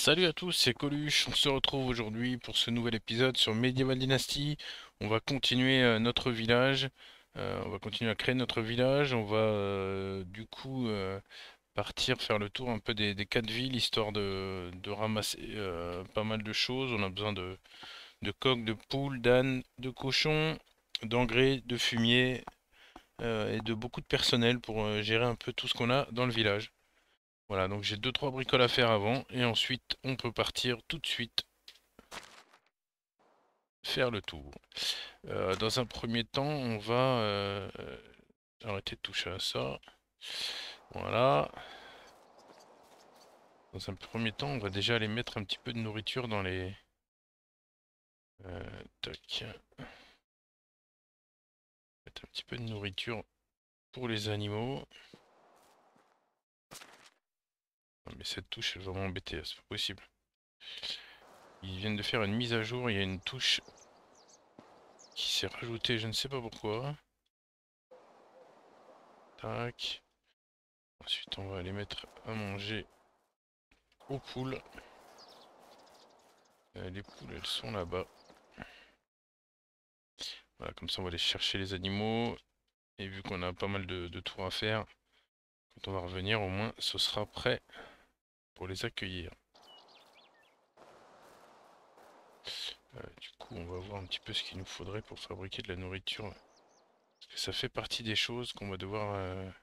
Salut à tous, c'est Coluche. On se retrouve aujourd'hui pour ce nouvel épisode sur Medieval Dynasty. On va continuer notre village. On va continuer à créer notre village. On va partir faire le tour un peu des quatre villes histoire de ramasser pas mal de choses. On a besoin de coqs, de poules, d'ânes, de cochons, d'engrais, de fumier et de beaucoup de personnel pour gérer un peu tout ce qu'on a dans le village. Voilà, donc j'ai deux trois bricoles à faire avant et ensuite on peut partir tout de suite faire le tour. Dans un premier temps, on va arrêter de toucher à ça. Voilà. Dans un premier temps, on va déjà aller mettre un petit peu de nourriture dans les... tac. Mettre un petit peu de nourriture pour les animaux. Non, mais cette touche est vraiment embêtée, c'est pas possible. Ils viennent de faire une mise à jour, il y a une touche qui s'est rajoutée, je ne sais pas pourquoi. Tac. Ensuite, on va aller mettre à manger aux poules. Les poules, elles sont là-bas. Voilà, comme ça, on va aller chercher les animaux. Et vu qu'on a pas mal de tours à faire, quand on va revenir, au moins, ce sera prêt pour les accueillir. Du coup, on va voir un petit peu ce qu'il nous faudrait pour fabriquer de la nourriture. Parce que ça fait partie des choses qu'on va devoir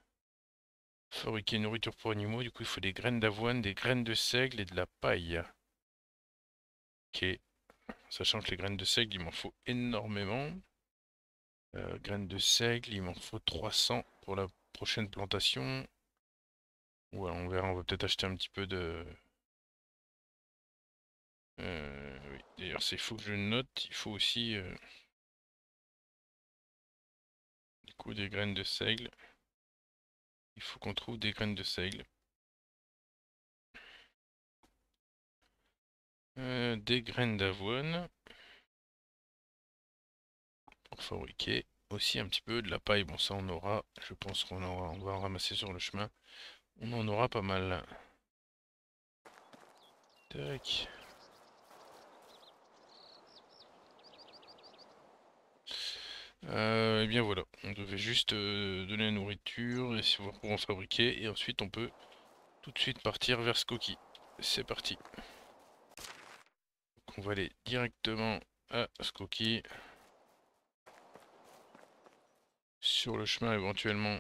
fabriquer une nourriture pour animaux. Du coup, il faut des graines d'avoine, des graines de seigle et de la paille. Ok. Sachant que les graines de seigle, il m'en faut énormément. Graines de seigle, il m'en faut 300 pour la prochaine plantation. Ouais, on verra, on va peut-être acheter un petit peu de... oui. D'ailleurs, c'est fou que je le note. Il faut aussi du coup des graines de seigle. Il faut qu'on trouve des graines de seigle. Des graines d'avoine pour fabriquer aussi un petit peu de la paille. Bon, ça on aura, je pense qu'on aura, on va en ramasser sur le chemin. On en aura pas mal. Tac. Et bien voilà, on devait juste donner la nourriture et si on va pouvoir en fabriquer. Et ensuite on peut tout de suite partir vers Skokie. C'est parti. Donc, on va aller directement à Skokie. Sur le chemin éventuellement,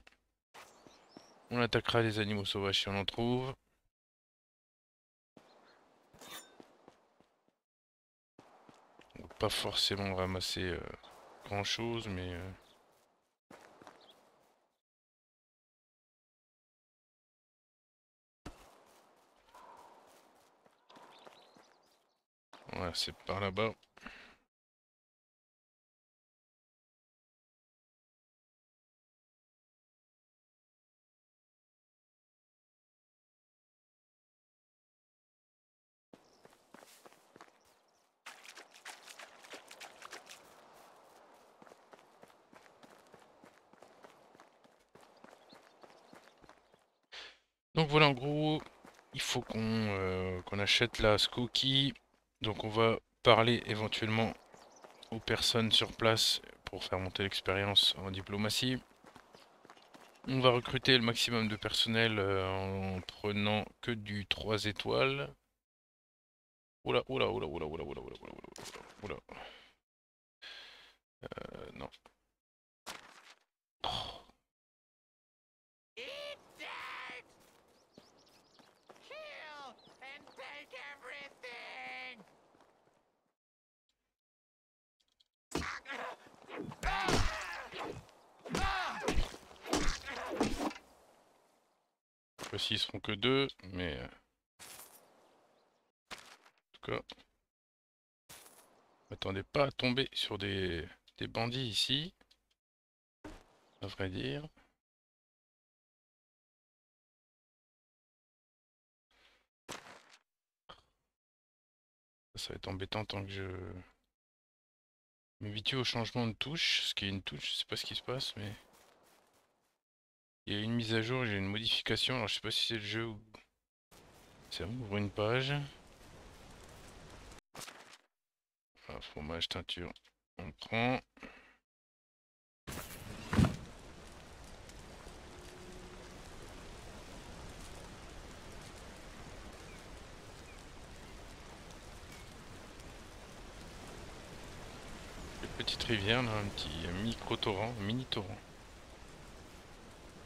on attaquera les animaux sauvages si on en trouve. On va pas forcément ramasser grand chose, mais voilà, c'est par là-bas. Donc voilà, en gros, il faut qu'on achète la Skokie. Donc on va parler éventuellement aux personnes sur place pour faire monter l'expérience en diplomatie. On va recruter le maximum de personnel en prenant que du 3 étoiles. Oula, oula, oula, oula, oula, oula, oula, oula, oula, oula. Non. Oh. Cette fois-ci, ils seront que deux, mais en tout cas, m'attendez pas à tomber sur des bandits ici, à vrai dire. Ça va être embêtant tant que je m'habitue au changement de touche. Ce qui est une touche, je sais pas ce qui se passe, mais il y a une mise à jour, j'ai une modification. Alors je sais pas si c'est le jeu ou ça ouvre une page. Ah, fromage, teinture, on prend. Petite rivière, là, un petit micro-torrent, mini-torrent.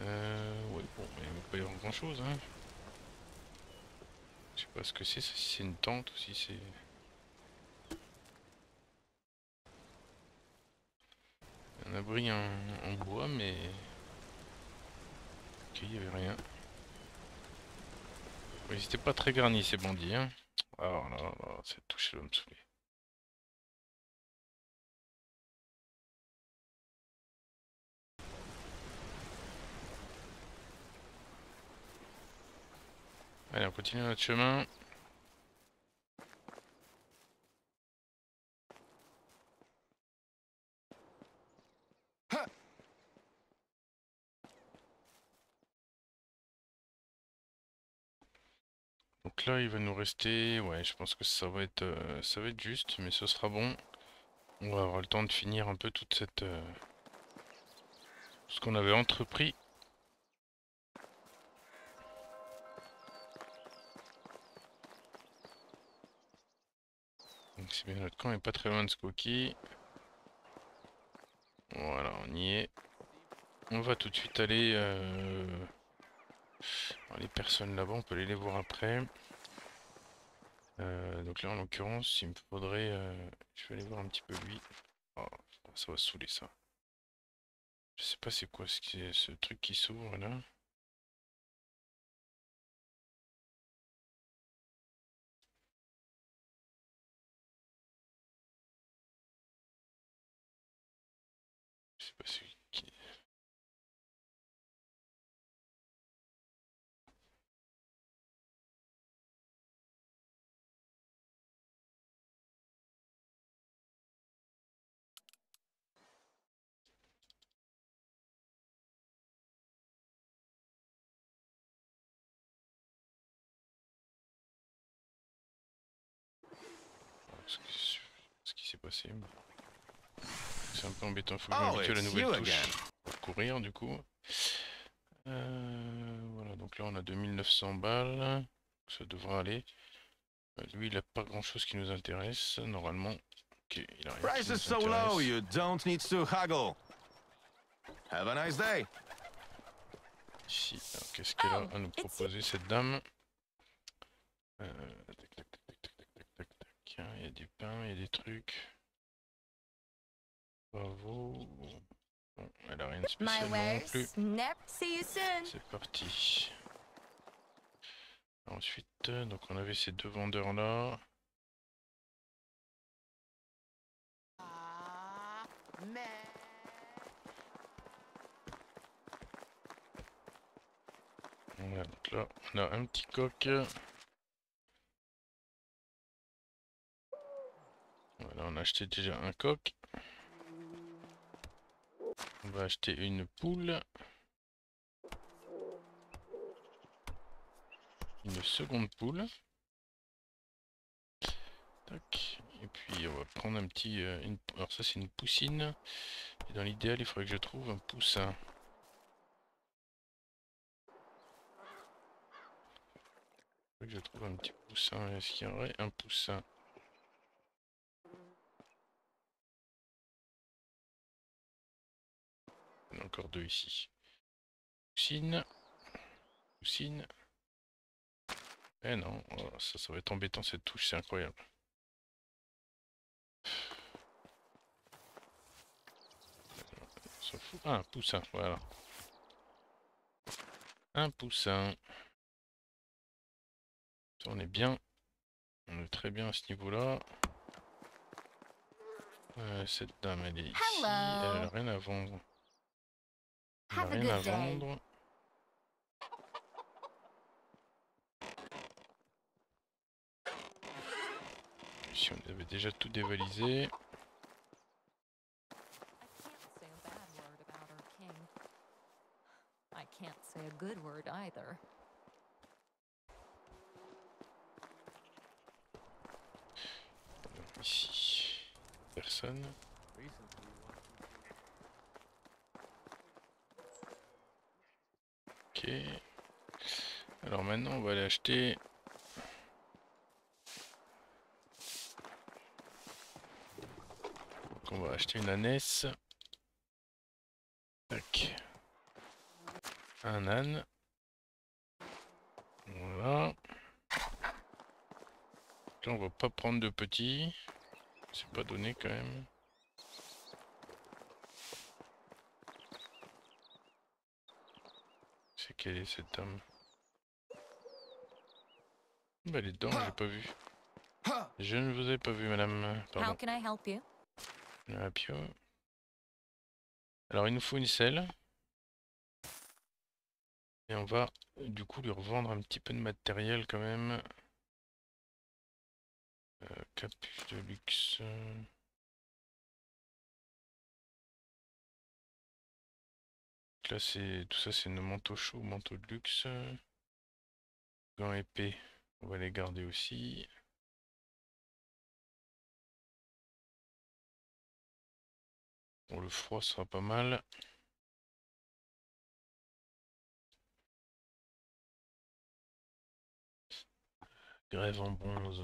Ouais, bon, mais il va pas y avoir grand-chose, hein. Je sais pas ce que c'est, si c'est une tente ou si c'est... Un abri en bois, mais... Ok, il y avait rien. Oui, ils étaient pas très garnis, ces bandits, hein. Alors là, là, cette touche va me saouler. Allez, on continue notre chemin. Donc là, il va nous rester... Ouais, je pense que ça va être juste, mais ce sera bon. On va avoir le temps de finir un peu toute cette... ce qu'on avait entrepris. Donc c'est bien, notre camp est pas très loin de Skokie. Voilà, on y est. On va tout de suite aller... les personnes là-bas, on peut aller les voir après. Donc là, en l'occurrence, il me faudrait... je vais aller voir un petit peu lui. Oh, ça va saouler ça. Je sais pas c'est quoi ce truc qui s'ouvre là. Je sais pas c'est qui... ce qui s'est passé. C'est un peu embêtant, il faut que je m'habitue à la nouvelle touche pour courir du coup. Voilà, donc là on a 2900 balles, ça devrait aller. Lui il a pas grand chose qui nous intéresse, normalement. Ok, il a rien qui nous intéresse. Ici, qu'est-ce qu'elle a à nous proposer cette dame? Tac, tac, tac, tac, tac, tac, tac, tac. Il y a des pains, il y a des trucs. Bravo. Bon, elle a rien de spécialement non plus. C'est parti. Ensuite, donc on avait ces deux vendeurs là. Voilà, donc là on a un petit coq. Voilà, on a acheté déjà un coq. On va acheter une poule. Une seconde poule. Tac. Et puis on va prendre un petit... Alors ça c'est une poussine. Et dans l'idéal il faudrait que je trouve un poussin. Il faudrait que je trouve un petit poussin. Est-ce qu'il y aurait un poussin? Il y en a encore deux ici. Poussine. Poussine. Eh non, oh, ça va être embêtant cette touche, c'est incroyable. On s'en fout. Ah, un poussin, voilà. Un poussin. Ça, on est bien. On est très bien à ce niveau-là. Cette dame, elle est ici. Elle a rien à vendre. Elle a rien à vendre. Ici, on avait déjà tout dévalisé. Ici. personne. Ok. Alors maintenant on va aller acheter. Donc on va acheter une ânesse. Tac. Un âne. Voilà. Là on va pas prendre de petits. C'est pas donné quand même. C'est quelle est cette dame? Bah elle est dedans, j'ai pas vu. Je ne vous ai pas vu madame. How Pardon. can I help you? Un pio. Alors il nous faut une selle. Et on va du coup lui revendre un petit peu de matériel quand même. Capuche de luxe. Là c'est tout ça, c'est nos manteaux chauds, manteaux de luxe. Gants épais, on va les garder aussi. Bon, le froid sera pas mal. Grève en bronze.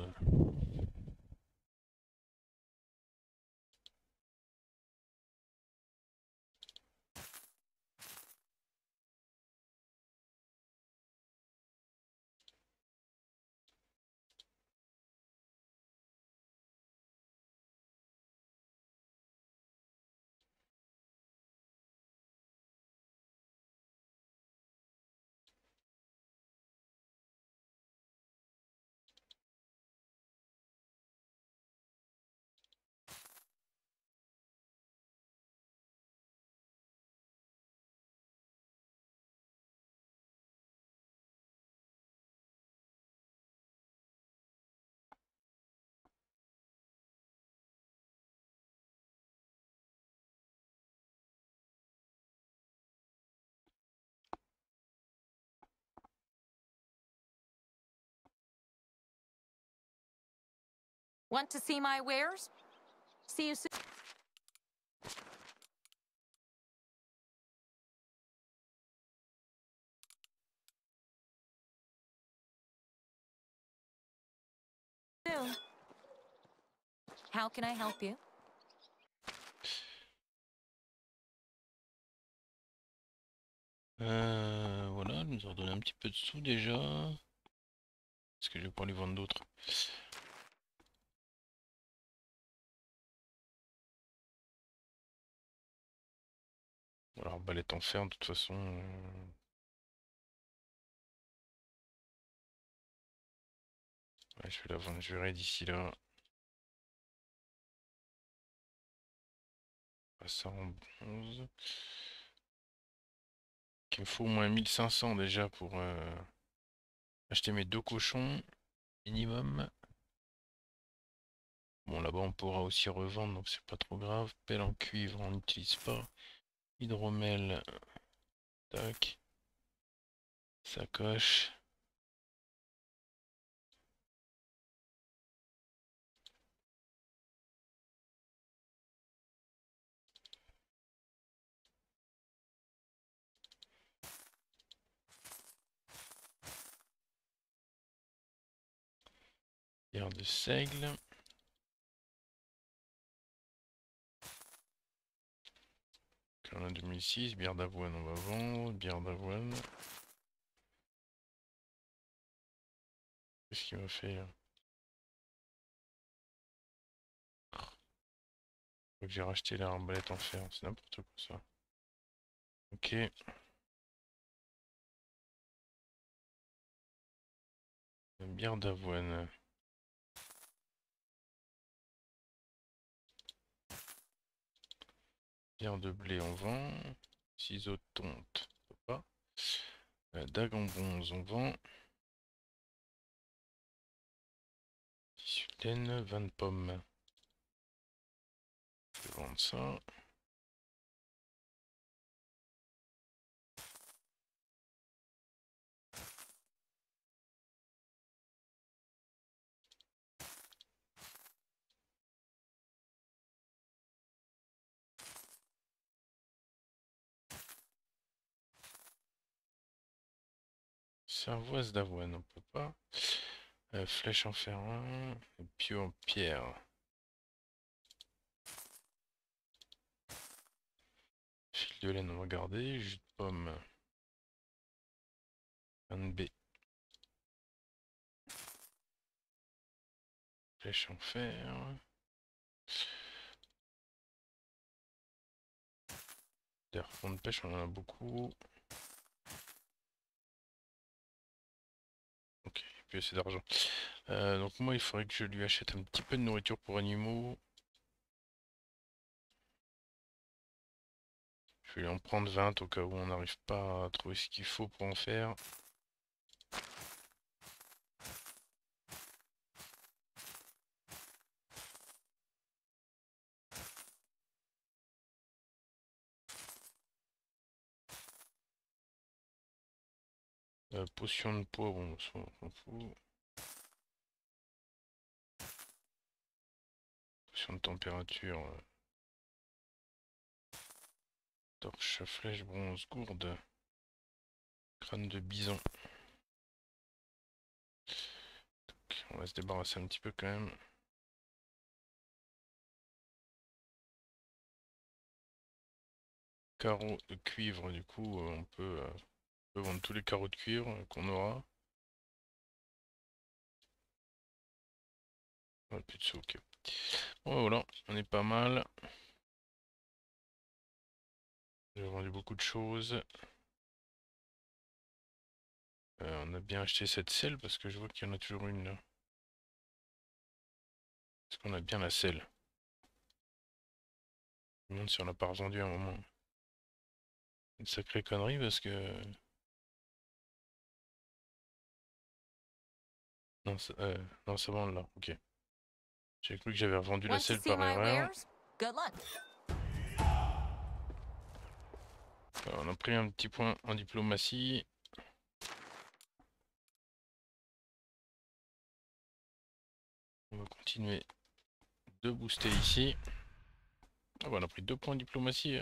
Want to see my wares? See you soon. How can I help you? Voilà, elle nous a redonné un petit peu de sous déjà. Est-ce que je vais pas les vendre d'autres? Alors, balette en fer, de toute façon. Ouais, je vais la vendre, je verrai d'ici là. Ah, ça en bronze. Il me faut au moins 1500 déjà pour acheter mes 2 cochons minimum. Bon, là-bas on pourra aussi revendre, donc c'est pas trop grave. Pelle en cuivre, on n'utilise pas. Hydromel, tac. Sacoche. Bière de seigle. On a 2006, bière d'avoine on va vendre, bière d'avoine. Qu'est-ce qu'il m'a fait là? Faut que j'ai racheté l'arbalète en fer, c'est n'importe quoi ça. Ok. Bière d'avoine. Bière de blé on vend. Ciseaux de tonte, on peut pas. Dague en bronze on vend. Tissu de laine, 20 pommes. Je vais vendre ça. Cervoise d'avoine, on peut pas. Flèche en fer 1, et pieu en pierre. Fil de laine, on va garder. Jus de pomme. 1B. Flèche en fer. Des harpons de pêche, on en a beaucoup. Ok, et puis assez d'argent. Donc moi, il faudrait que je lui achète un petit peu de nourriture pour animaux. Je vais en prendre 20 au cas où on n'arrive pas à trouver ce qu'il faut pour en faire. Potion de poids, bon, ça on s'en fout. Potion de température. Torche, flèche, bronze, gourde. Crâne de bison. Donc, on va se débarrasser un petit peu quand même. Carreaux de cuivre, du coup, on peut vendre tous les carreaux de cuivre qu'on aura. Ouais, plus de sous, ok. Bon, voilà, on est pas mal. J'ai vendu beaucoup de choses. On a bien acheté cette selle parce que je vois qu'il y en a toujours une là. Est-ce qu'on a bien la selle? Je me demande si on l'a pas revendue à un moment. Une sacrée connerie parce que... Non, non, ça vend là, ok. J'ai cru que j'avais revendu la Want to selle see par my erreur. wares? Good luck. On a pris un petit point en diplomatie. On va continuer de booster ici. Ah bah on a pris 2 points en diplomatie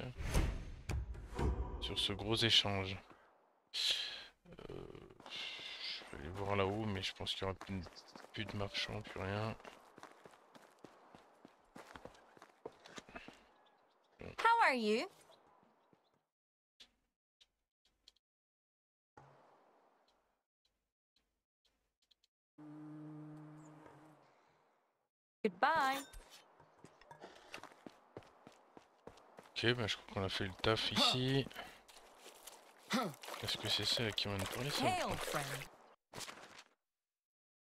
sur ce gros échange. Je vais aller voir là-haut, mais je pense qu'il y aura plus de marchands, plus rien. How are you? Goodbye. Ok, bah je crois qu'on a fait le taf ici. Est-ce que c'est celle à qui on vient de parler ça? Hey, old friend.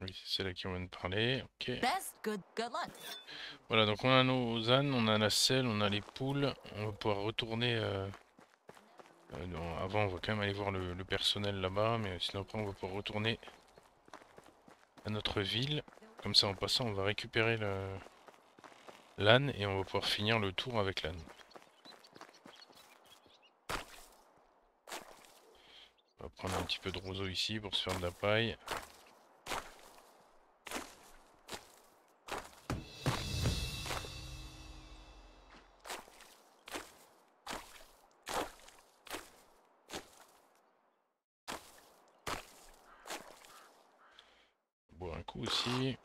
Oui, c'est celle à qui on vient de parler. Ok. Best good luck. Voilà, donc on a nos ânes, on a la selle, on a les poules. On va pouvoir retourner. Avant, on va quand même aller voir le personnel là-bas, mais sinon après, on va pouvoir retourner à notre ville. Comme ça, en passant, on va récupérer l'âne et on va pouvoir finir le tour avec l'âne. On va prendre un petit peu de roseau ici pour se faire de la paille. Boire un coup aussi.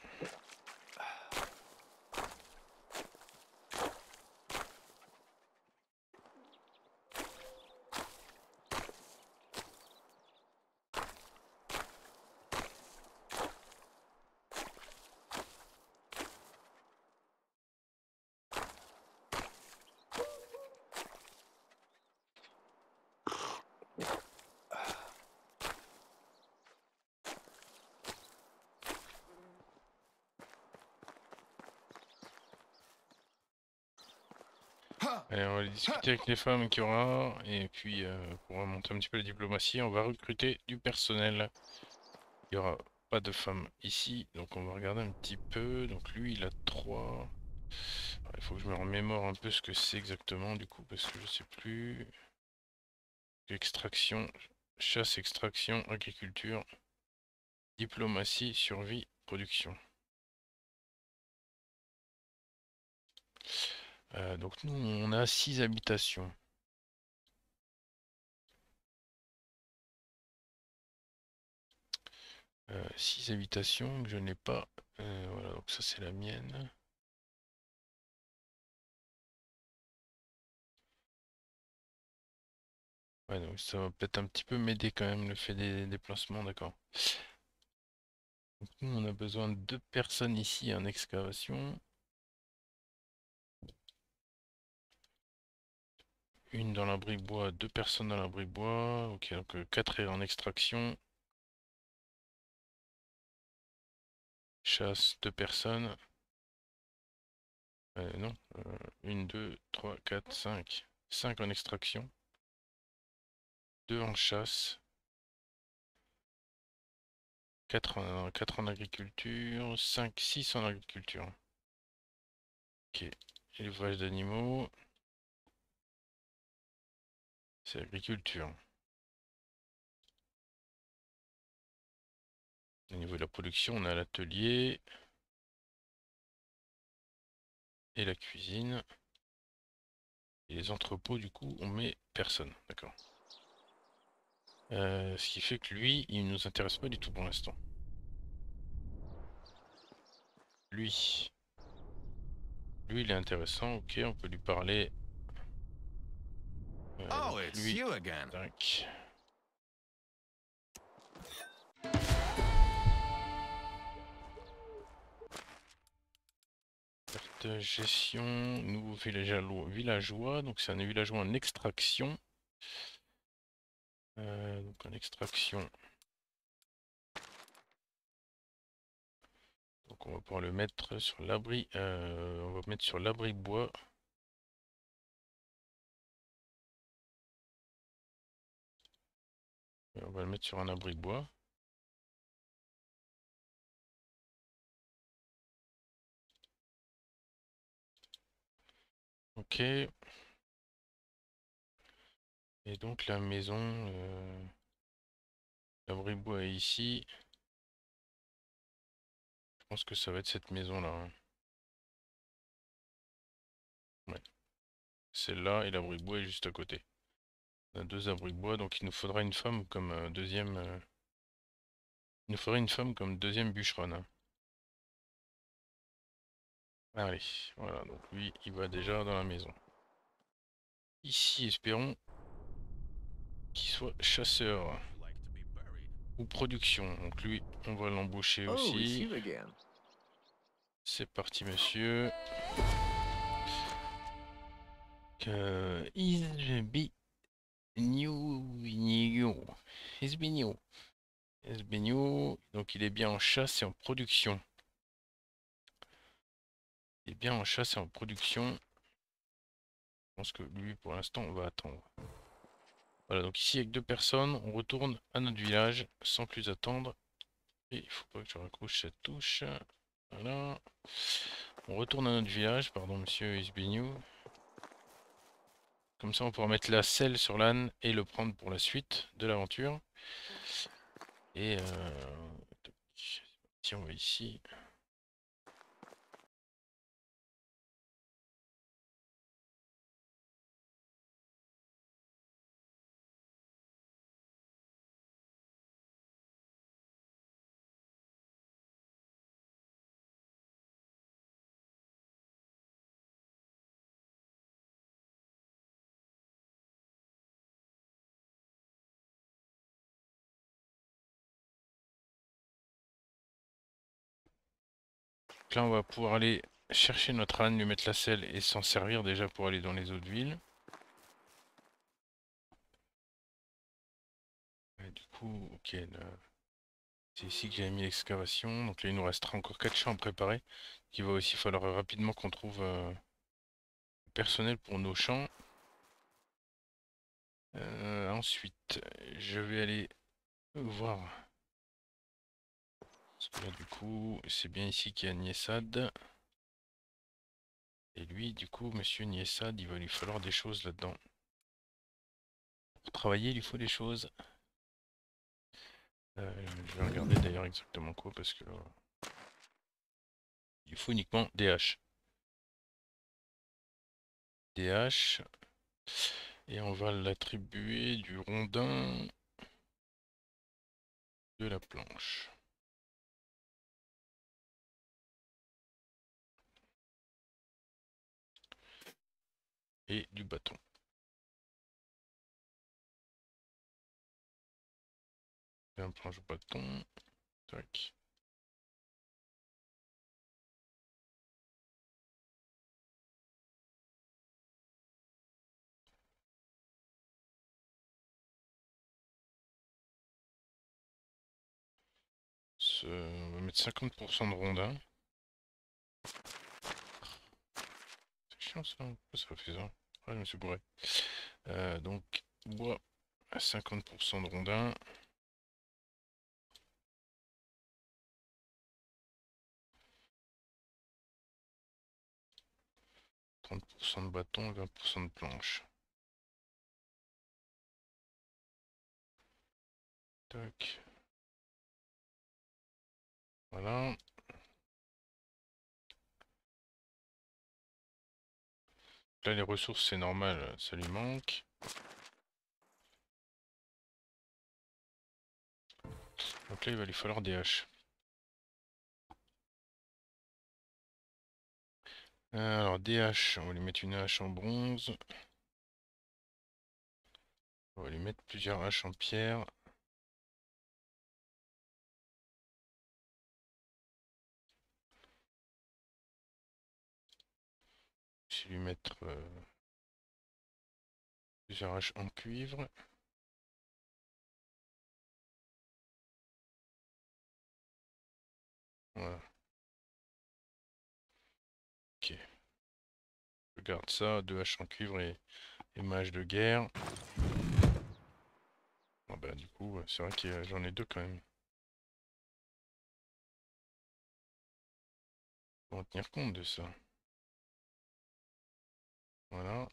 Allez, on va aller discuter avec les femmes qu'il y aura. Et puis, pour remonter un petit peu la diplomatie, on va recruter du personnel. Il n'y aura pas de femmes ici. Donc, on va regarder un petit peu. Donc, lui, il a 3. Il faut que je me remémore un peu ce que c'est exactement, du coup, parce que je sais plus. Extraction, chasse, extraction, agriculture, diplomatie, survie, production. Donc, nous, on a 6 habitations. 6 habitations que je n'ai pas. Voilà, donc ça c'est la mienne. Ouais, donc ça va peut-être un petit peu m'aider quand même le fait des déplacements, d'accord. Donc nous on a besoin de 2 personnes ici en excavation. Une dans l'abri-bois, 2 personnes dans l'abri-bois. Ok, donc 4 en extraction. Chasse, 2 personnes. Non, 1, 2, 3, 4, 5. 5 en extraction. 2 en chasse. 4 en agriculture. 5, 6 en agriculture. Ok. Élevage d'animaux. C'est agriculture. Au niveau de la production, on a l'atelier. Et la cuisine. Et les entrepôts, du coup, on met personne. D'accord. Ce qui fait que lui, il nous intéresse pas du tout pour l'instant. Lui. Lui, il est intéressant. Ok, on peut lui parler. Oh, Donc it's lui. you again. Tac. Carte gestion. Nouveau villageois. Donc c'est un villageois en extraction. Donc en extraction. Donc on va pouvoir le mettre sur l'abri. On va mettre sur l'abri bois. On va le mettre sur un abri bois. Ok. Et donc la maison, l'abri bois est ici. Je pense que ça va être cette maison-là, hein. Ouais. Celle-là et l'abri bois est juste à côté. On a 2 abris bois, donc il nous faudra une femme comme deuxième. Il nous faudrait une femme comme deuxième bûcheronne, hein. Allez, voilà, donc lui, il va déjà dans la maison. Ici, espérons qu'il soit chasseur ou production. Donc lui, on va l'embaucher Oh, it's aussi. you again. C'est parti, monsieur. Is be new. Is be new. Is be new. Donc il est bien en chasse et en production. Il est bien en chasse et en production. Je pense que lui, pour l'instant, on va attendre. Voilà, donc ici, avec 2 personnes, on retourne à notre village sans plus attendre. Et il faut pas que je raccroche cette touche. Voilà. On retourne à notre village, pardon monsieur Isbignou. Comme ça on pourra mettre la selle sur l'âne et le prendre pour la suite de l'aventure. Et si on va ici. Donc là on va pouvoir aller chercher notre âne, lui mettre la selle et s'en servir déjà pour aller dans les autres villes. Et du coup, ok, c'est ici que j'ai mis l'excavation. Donc là il nous restera encore 4 champs à préparer. Il va aussi falloir rapidement qu'on trouve personnel pour nos champs. Ensuite, je vais aller voir. Parce que là, du coup, c'est bien ici qu'il y a Niessad. Et lui, du coup, monsieur Niessad, il va lui falloir des choses là-dedans. Pour travailler, il lui faut des choses. Je vais regarder d'ailleurs exactement quoi, parce que il faut uniquement des haches. Des haches. Et on va l'attribuer du rondin de la planche. et du bâton. Et un planche bâton. Tac. On va mettre 50% de rondins. C'est chiant ça, pourquoi ça fait ça? Ah, je me suis bourré. Donc, bois à 50% de rondins. « 30% de bâton et 20% de planche. Tac. Voilà. Là, les ressources, c'est normal, ça lui manque. Donc là, il va lui falloir des haches. Alors, des haches, on va lui mettre une hache en bronze. On va lui mettre plusieurs haches en pierre. Je vais lui mettre plusieurs haches en cuivre. Voilà. Ok. Je garde ça, deux haches en cuivre et ma hache de guerre. Ah bah du coup, c'est vrai que j'en ai deux quand même. On va tenir compte de ça. Voilà.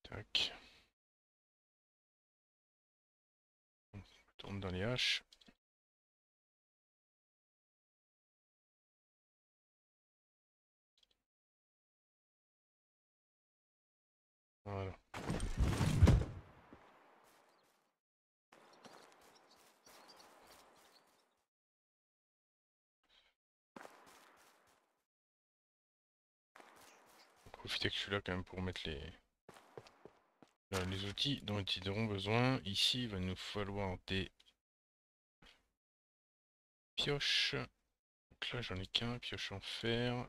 Tac. On tourne dans les haches. Voilà. Profiter que je suis là quand même pour mettre les outils dont ils auront besoin. Ici, il va nous falloir des pioches. Donc là, j'en ai qu'un. Pioche en fer.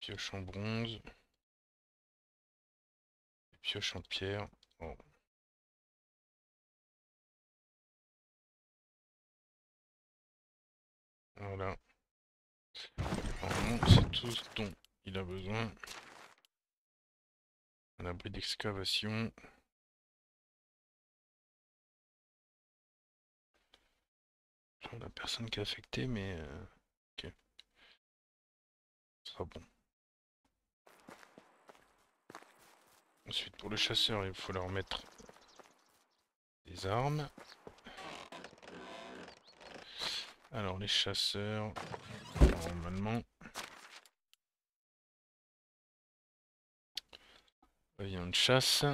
Pioche en bronze. Et pioche en pierre. Oh. Voilà. Normalement, c'est tout ce dont il a besoin. Un abri d'excavation. On a personne qui est affecté, mais ok. Ce sera bon. Ensuite, pour le chasseur, il faut leur mettre des armes. Alors, les chasseurs, normalement, pavillon de chasse.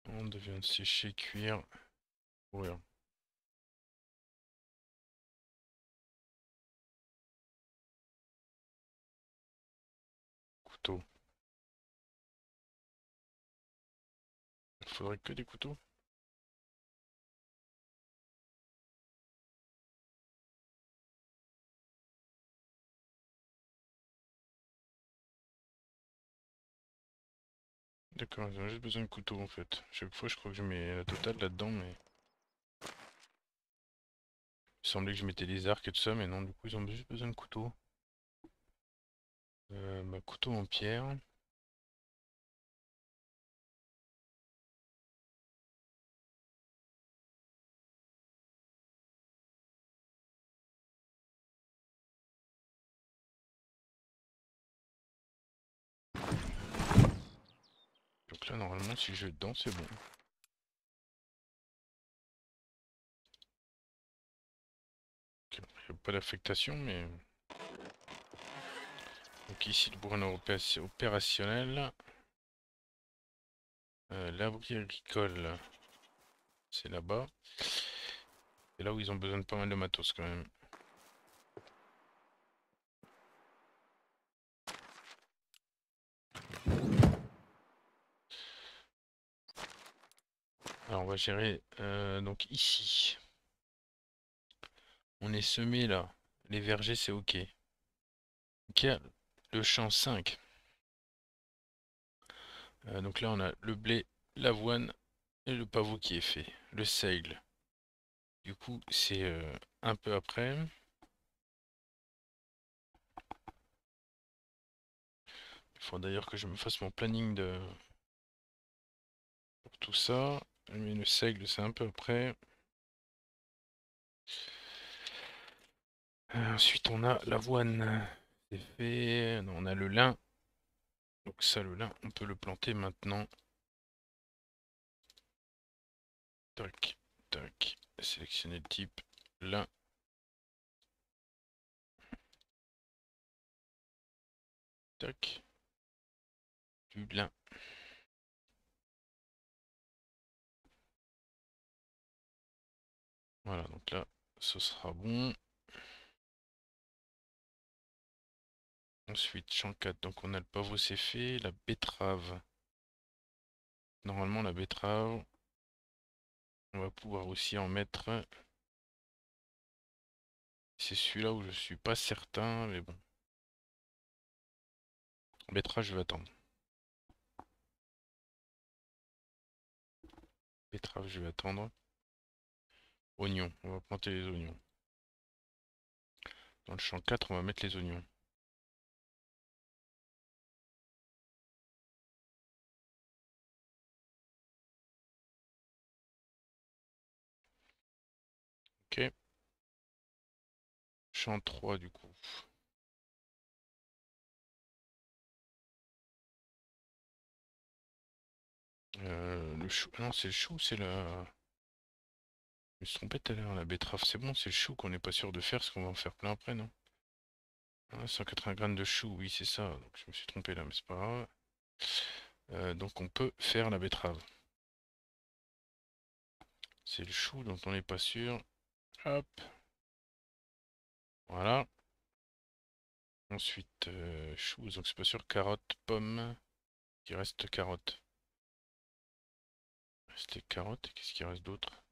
On devient sécher, cuire, courir. Couteau. Il faudrait que des couteaux. D'accord, j'ai juste besoin de couteaux en fait. Chaque fois, je crois que je mets la totale là-dedans, mais il semblait que je mettais des arcs et tout ça, mais non, du coup, ils ont juste besoin de couteaux. Couteau en pierre. Donc là, normalement, si je vais dedans, c'est bon. Ok, il n'y a pas d'affectation, mais... Donc ici, le bourrin opérationnel. L'abri agricole, c'est là-bas. C'est là où ils ont besoin de pas mal de matos quand même. Alors on va gérer donc ici. On est semé là. Les vergers c'est ok. Ok, le champ 5. Donc là on a le blé, l'avoine et le pavot qui est fait. Le seigle. Du coup c'est un peu après. Il faut d'ailleurs que je me fasse mon planning de pour tout ça. Mais le seigle c'est un peu après. Ensuite on a l'avoine. C'est fait. Non, on a le lin. Donc ça le lin on peut le planter maintenant. Tac, tac. Sélectionner le type. Lin. Tac. Du lin. Voilà, donc là, ce sera bon. Ensuite, champ 4, donc on a le pavot, c'est fait. La betterave. Normalement, la betterave, on va pouvoir aussi en mettre. C'est celui-là où je suis pas certain, mais bon. Betterave, je vais attendre. Betterave, je vais attendre. Oignons, on va planter les oignons. Dans le champ 4, on va mettre les oignons. Ok. Champ 3, du coup. Le chou. Ah non, c'est le chou, c'est la. Je me suis trompé tout à l'heure, la betterave, c'est bon, c'est le chou qu'on n'est pas sûr de faire, parce qu'on va en faire plein après, non? Ah, 180 grammes de chou, oui, c'est ça. Donc je me suis trompé là, mais c'est pas grave. Donc on peut faire la betterave. C'est le chou dont on n'est pas sûr. Hop, voilà. Ensuite, chou, donc c'est pas sûr. Carotte, pomme. Il reste carotte. Reste carotte, qu'est-ce qu'il reste d'autre?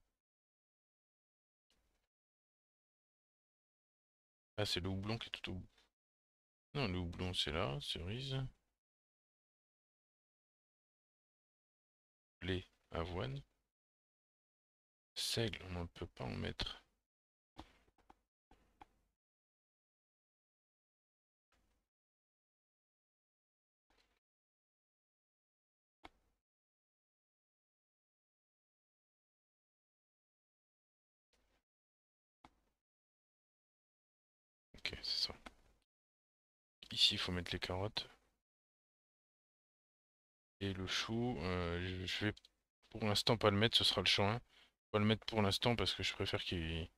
Ah, c'est le houblon qui est tout au bout. Non, le houblon c'est là, cerise. Blé, avoine. Seigle, on ne peut pas en mettre. Ok, c'est ça. Ici, il faut mettre les carottes. Et le chou, je vais pour l'instant pas le mettre, ce sera le champ 1. Pas le mettre pour l'instant parce que je préfère qu'il...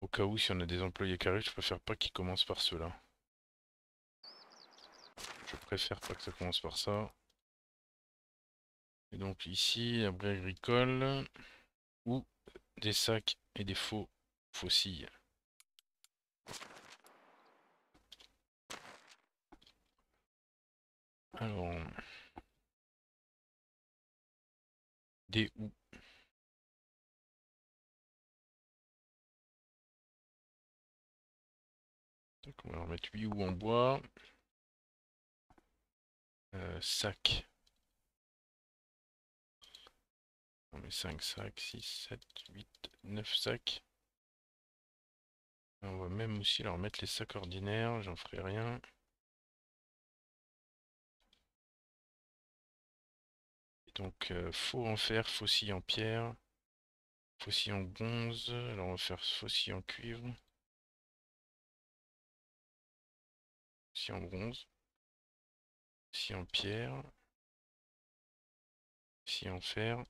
Au cas où, si on a des employés qui arrivent, je préfère pas qu'ils commencent par ceux-là. Je préfère pas que ça commence par ça. Et donc ici, abri agricole, ou des sacs et des faux faucilles. Alors, des houes. Donc on va en mettre 8 houes en bois. Sacs. On met 5 sacs, 6, 7, 8, 9 sacs. On va même aussi leur mettre les sacs ordinaires, j'en ferai rien. Et donc faux en fer, faucille en pierre, faucille en bronze. Alors on va faire faucille en cuivre, faucille en bronze, faucille en pierre, faucille en fer.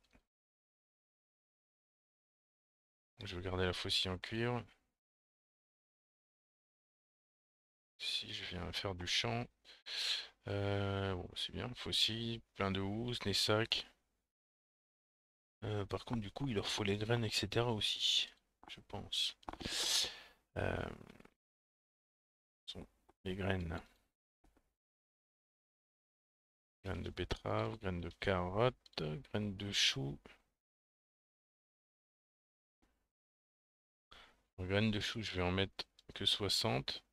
Je vais garder la faucille en cuivre. Si je viens faire du champ. Bon, c'est bien, faucille, plein de housses, des sacs. Par contre, du coup, il leur faut les graines, etc. aussi, je pense. Euh, sont les graines. Graines de betterave, graines de carotte, graines de chou. En graines de chou, je vais en mettre que 60.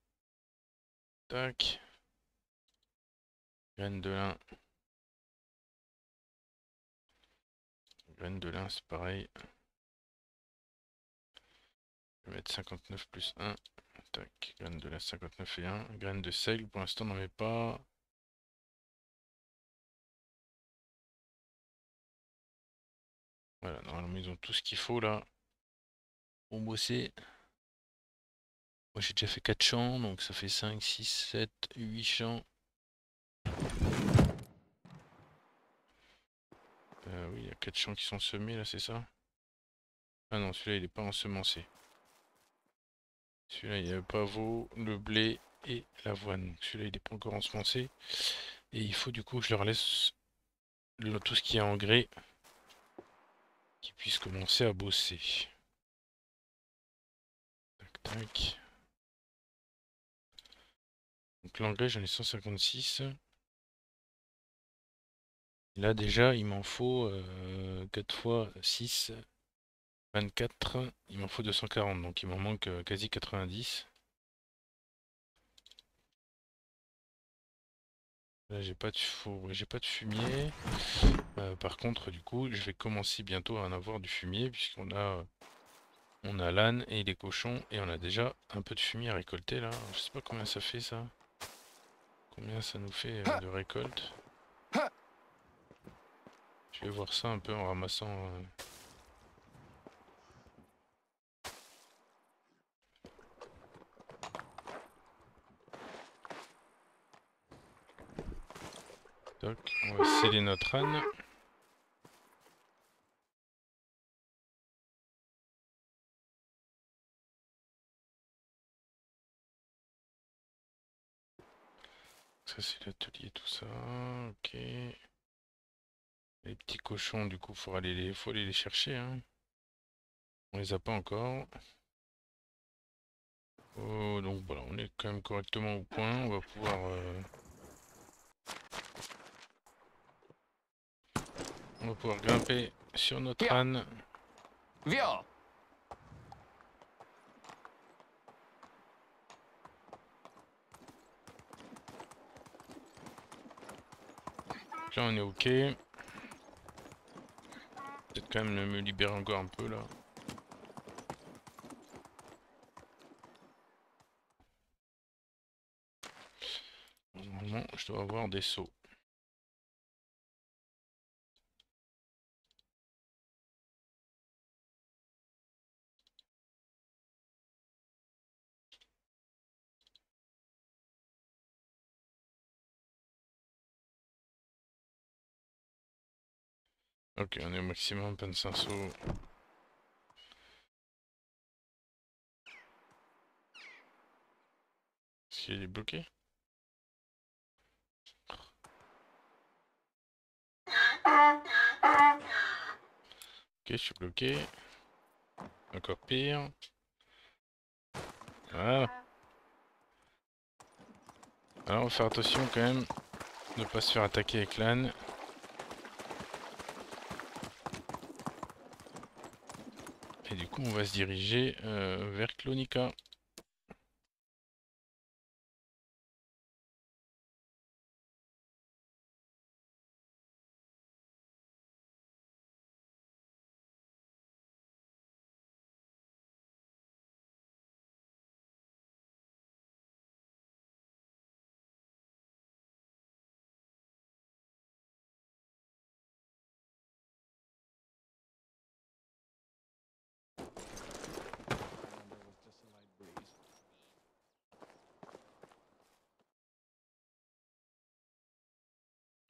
Tac. Graines de lin. Graines de lin, c'est pareil. Je vais mettre 59 plus 1. Tac. Graines de lin, 59 et 1. Graines de seigle, pour l'instant, on n'en met pas. Voilà, normalement, ils ont tout ce qu'il faut là. Pour bosser. Moi, j'ai déjà fait 4 champs, donc ça fait 5, 6, 7, 8 champs. Oui, il y a 4 champs qui sont semés là, c'est ça? Ah non, celui-là, il n'est pas ensemencé. Celui-là, il y a le pavot, le blé et l'avoine. Celui-là, il n'est pas encore ensemencé. Et il faut du coup que je leur laisse tout ce qui est engrais, qu'ils puissent commencer à bosser. Tac, tac. Donc l'engrais, j'en ai 156. Là, déjà, il m'en faut 4 fois 6, 24. Il m'en faut 240, donc il m'en manque quasi 90. Là, j'ai pas de fumier. Par contre, du coup, je vais commencer bientôt à en avoir du fumier, puisqu'on a, on a l'âne et les cochons, et on a déjà un peu de fumier à récolter là. Je sais pas combien ça fait ça. Combien ça nous fait de récolte. Je vais voir ça un peu en ramassant. Toc, on va sceller notre âne. Ça c'est l'atelier, tout ça. Ok. Les petits cochons, du coup, faut aller les chercher. Hein. On les a pas encore. Oh, donc voilà, on est quand même correctement au point. On va pouvoir grimper sur notre âne. Viens. Là, on est ok. Peut-être quand même me libérer encore un peu là. Normalement, je dois avoir des sauts. Ok, on est au maximum, 25 sauts. Est-ce qu'il est bloqué? Ok, je suis bloqué. Encore pire. Voilà. Alors, on va faire attention quand même de ne pas se faire attaquer avec l'âne. Et du coup, on va se diriger vers Clonica.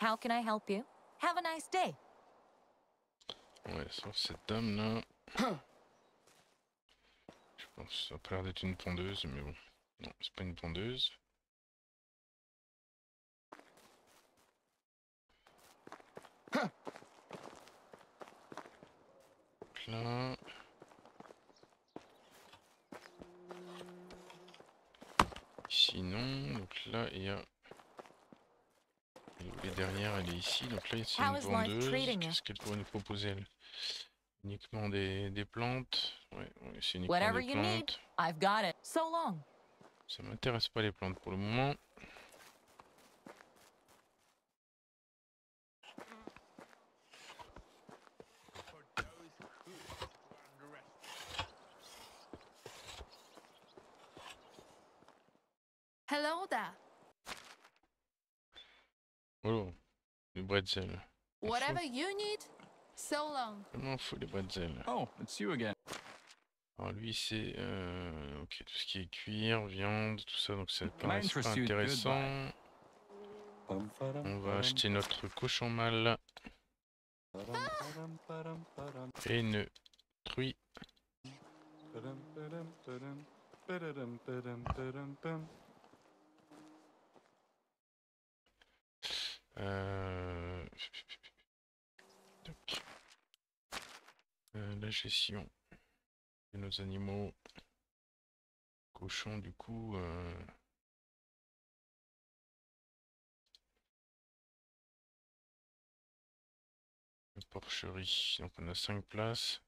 How can I help you? Have a nice day. Ouais, sur cette dame là. Je pense que ça a pas l'air d'être une pondeuse, mais bon. Non, c'est pas une pondeuse. là. Ici non, donc là il y a... Et derrière elle est ici, donc là c'est How une is life vendeuse. treating you? Qu'est-ce qu'elle pourrait nous proposer elle? Uniquement des plantes. Ouais, c'est uniquement Whatever des you need, plantes. I've got it. So long. Ça m'intéresse pas les plantes pour le moment. Hello there. Oh, les bretzels. Whatever you need, so long. Je m'en fous les bretzels. Oh, it's you again. Alors lui c'est ok, tout ce qui est cuir, viande, tout ça, donc c'est Can I pas interest you? intéressant. On va acheter notre cochon mâle et une truie. Tac. La gestion de nos animaux. Cochon du coup. La porcherie. Donc on a 5 places.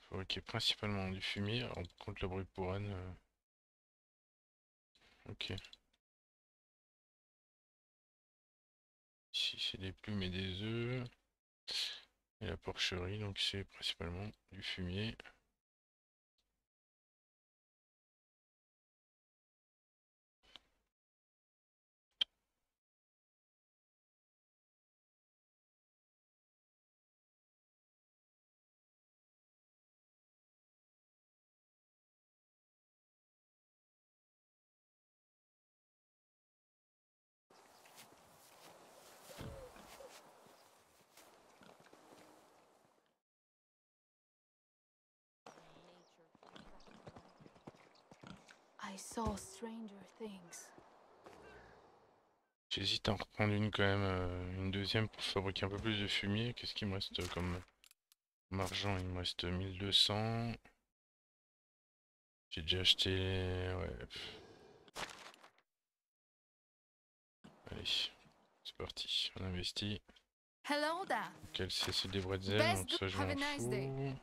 Fabriquer principalement du fumier. Alors, par contre la brute pourraine. Ok. Ici c'est des plumes et des œufs. Et la porcherie, donc c'est principalement du fumier. I saw stranger things. J'hésite à en reprendre une quand même, une deuxième pour fabriquer un peu plus de fumier. Qu'est-ce qu'il me reste comme argent? Il me reste 1200. J'ai déjà acheté... Ouais. Allez, c'est parti. On investit. Hello there. Quel c'est des bretzels, Best donc ça je have a m'en nice day. fous.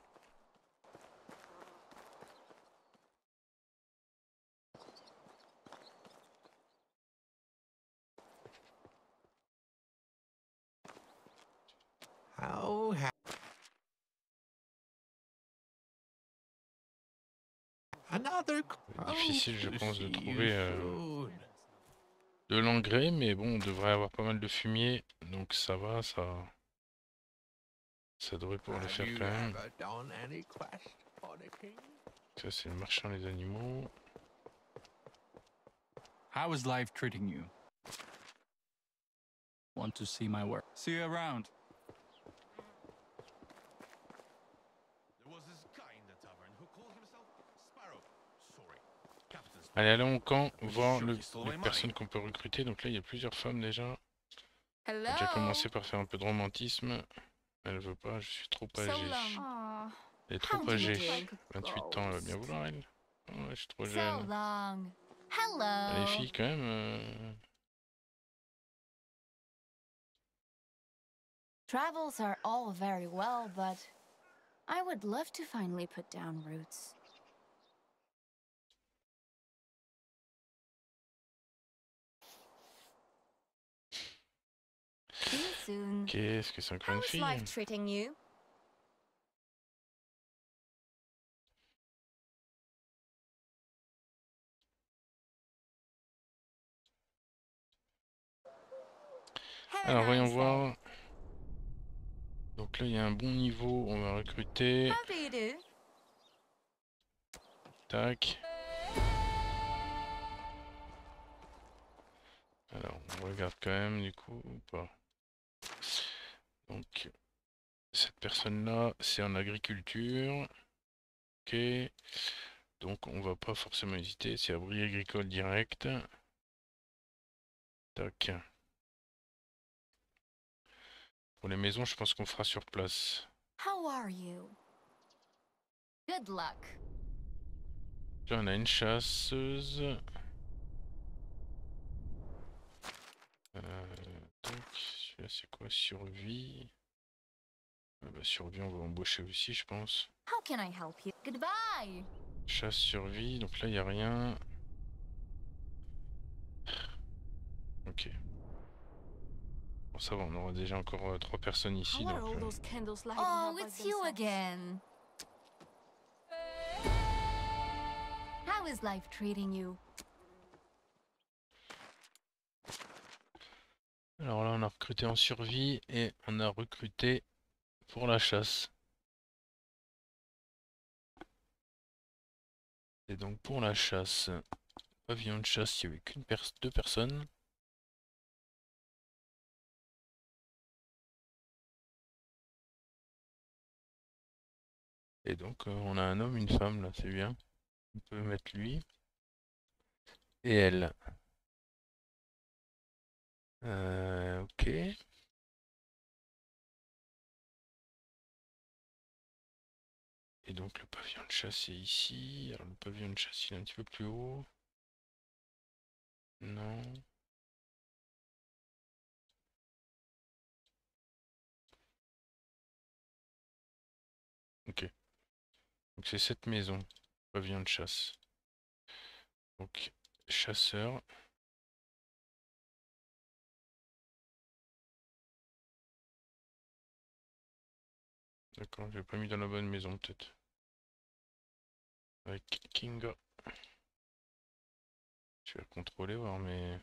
Difficile je pense de trouver de l'engrais, mais bon on devrait avoir pas mal de fumier, donc ça va, ça devrait pouvoir le faire quand même. Ça c'est le marchand des animaux. How is life treating you? Want to see my work? See you around. There was this guy in the tavern who called himself Sparrow. Sorry, Captain Sparrow. Allez, allons au camp, Are you voir sure les he stole my personnes money? qu'on peut recruter. Donc là, il y a plusieurs femmes déjà. On Hello. va déjà commencer par faire un peu de romantisme. Elle veut pas, je suis trop So âgé. long. Aw, Elle est trop how do you âgée. like a 28 ans, elle va bien ghost? vouloir elle. Oh, ouais, je suis trop So jeune. long. Ah, les Hello. filles quand même. Travels are all very well, but I would love to finally put down roots. See you soon. Qu'est-ce que c'est encore une How's fille? life treating you? Have a Alors voyons nice day. voir. Donc là il y a un bon niveau, on va recruter. How do you do? Tac. Alors on regarde quand même du coup ou pas. Donc cette personne là c'est en agriculture. Ok. Donc on va pas forcément hésiter, c'est abri agricole direct. Tac. Pour les maisons, je pense qu'on fera sur place. How are you? Good luck. Là on a une chasseuse. Donc, celui-là c'est quoi? Survie. Bah, survie, on va embaucher aussi, je pense. How can I help you? Goodbye. Chasse, survie, donc là il n'y a rien. Ok. Bon, ça va, on aura déjà encore 3 personnes ici. How are Donc, all those candles lighting Oh, up by it's you themselves? again. How is life treating you? alors là, on a recruté en survie et on a recruté pour la chasse. Et donc pour la chasse, pavillon de chasse, il n'y avait deux personnes. Et donc on a un homme, une femme là, c'est bien. On peut mettre lui et elle. Ok. Et donc le pavillon de chasse est ici. Alors le pavillon de chasse il est un petit peu plus haut. Non. Ok. Donc c'est cette maison. Pavillon de chasse. Donc chasseur. D'accord, je l'ai pas mis dans la bonne maison peut-être. Avec Kinga. Je vais contrôler voir mais.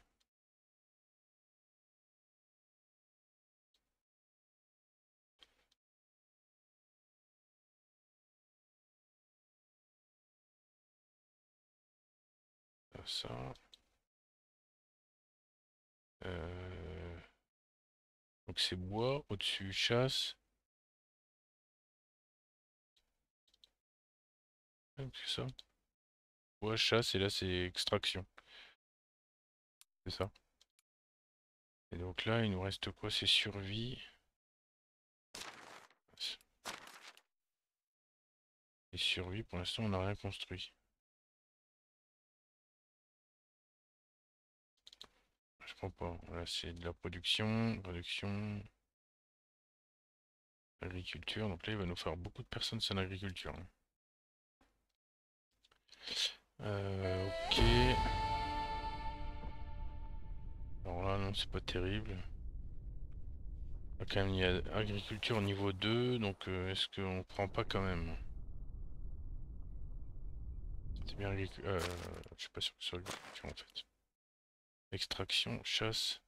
Ça. Donc c'est bois, au-dessus chasse. Ouais, c'est ça. Bois, chasse et là c'est extraction. C'est ça. Et donc là il nous reste quoi? C'est survie. Et survie pour l'instant on n'a rien construit. Je crois pas. Là c'est de la production, agriculture. Donc là il va nous faire beaucoup de personnes sur l'agriculture. Ok. Alors là non c'est pas terrible. Là, quand même il y a agriculture niveau 2, donc est-ce qu'on prend pas quand même? C'est bien agriculture. Je suis pas sûr que ce soit agriculture en fait. Extraction, chasse.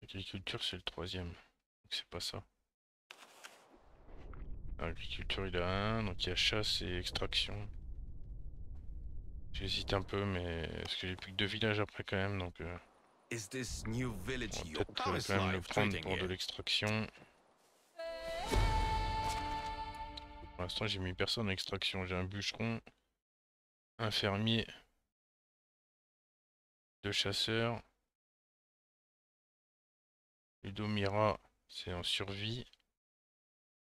Agriculture c'est le troisième. Donc c'est pas ça. Agriculture il a un, donc il y a chasse et extraction. J'hésite un peu mais parce que j'ai plus que 2 villages après quand même donc Is this new village on va your peut-être How is quand même le life prendre treating pour de you? l'extraction. Pour l'instant j'ai mis personne en extraction, j'ai un bûcheron, un fermier, 2 chasseurs. Ludomira c'est en survie.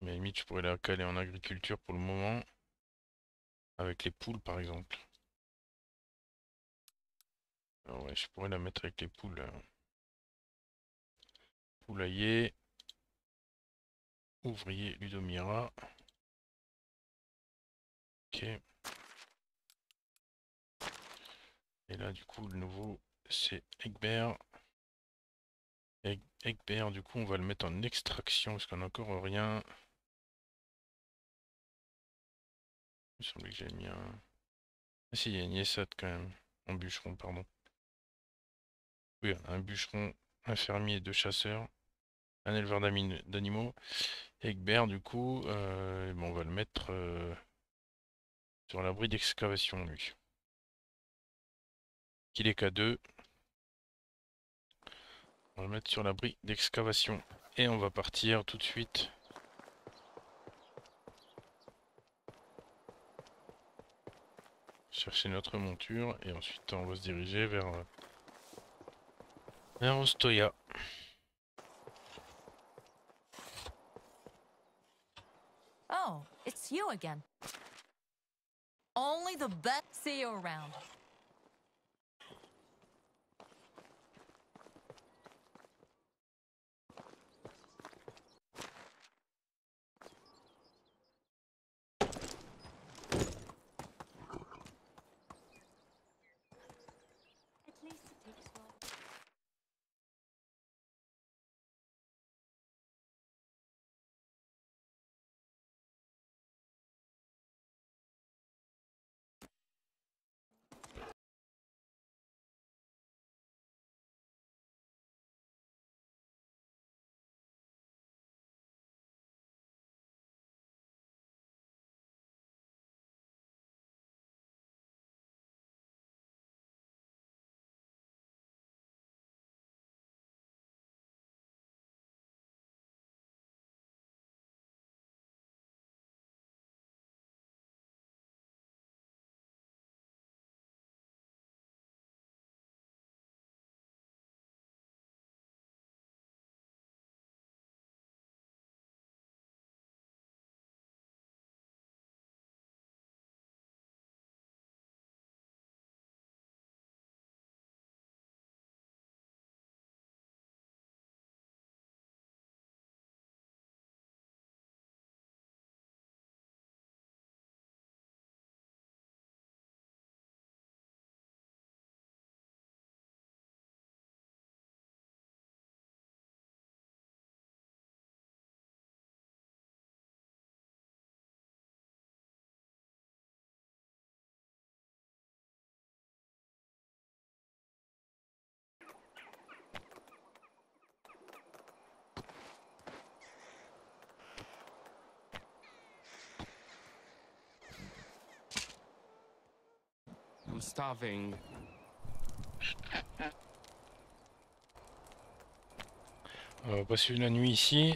Mais à la limite je pourrais la caler en agriculture pour le moment. Avec les poules par exemple. Alors ouais je pourrais la mettre avec les poules. Poulailler. Ouvrier Ludomira. Ok. Et là du coup le nouveau c'est Egbert. Egbert du coup on va le mettre en extraction parce qu'on n'a encore rien. Il me semblait que j'avais mis un. Ah si il y a une Yessat quand même. En bûcheron pardon. Oui on a un bûcheron, un fermier et 2 chasseurs. Un éleveur d'animaux. Egbert du coup bon, on va le mettre sur l'abri d'excavation lui. Qu'il est qu'à 2. On va le mettre sur l'abri d'excavation. Et on va partir tout de suite chercher notre monture et ensuite on va se diriger vers Ostoya. Oh, it's you again. Only the best. See you around. At least it takes one. I'm starving. On va passer la nuit ici.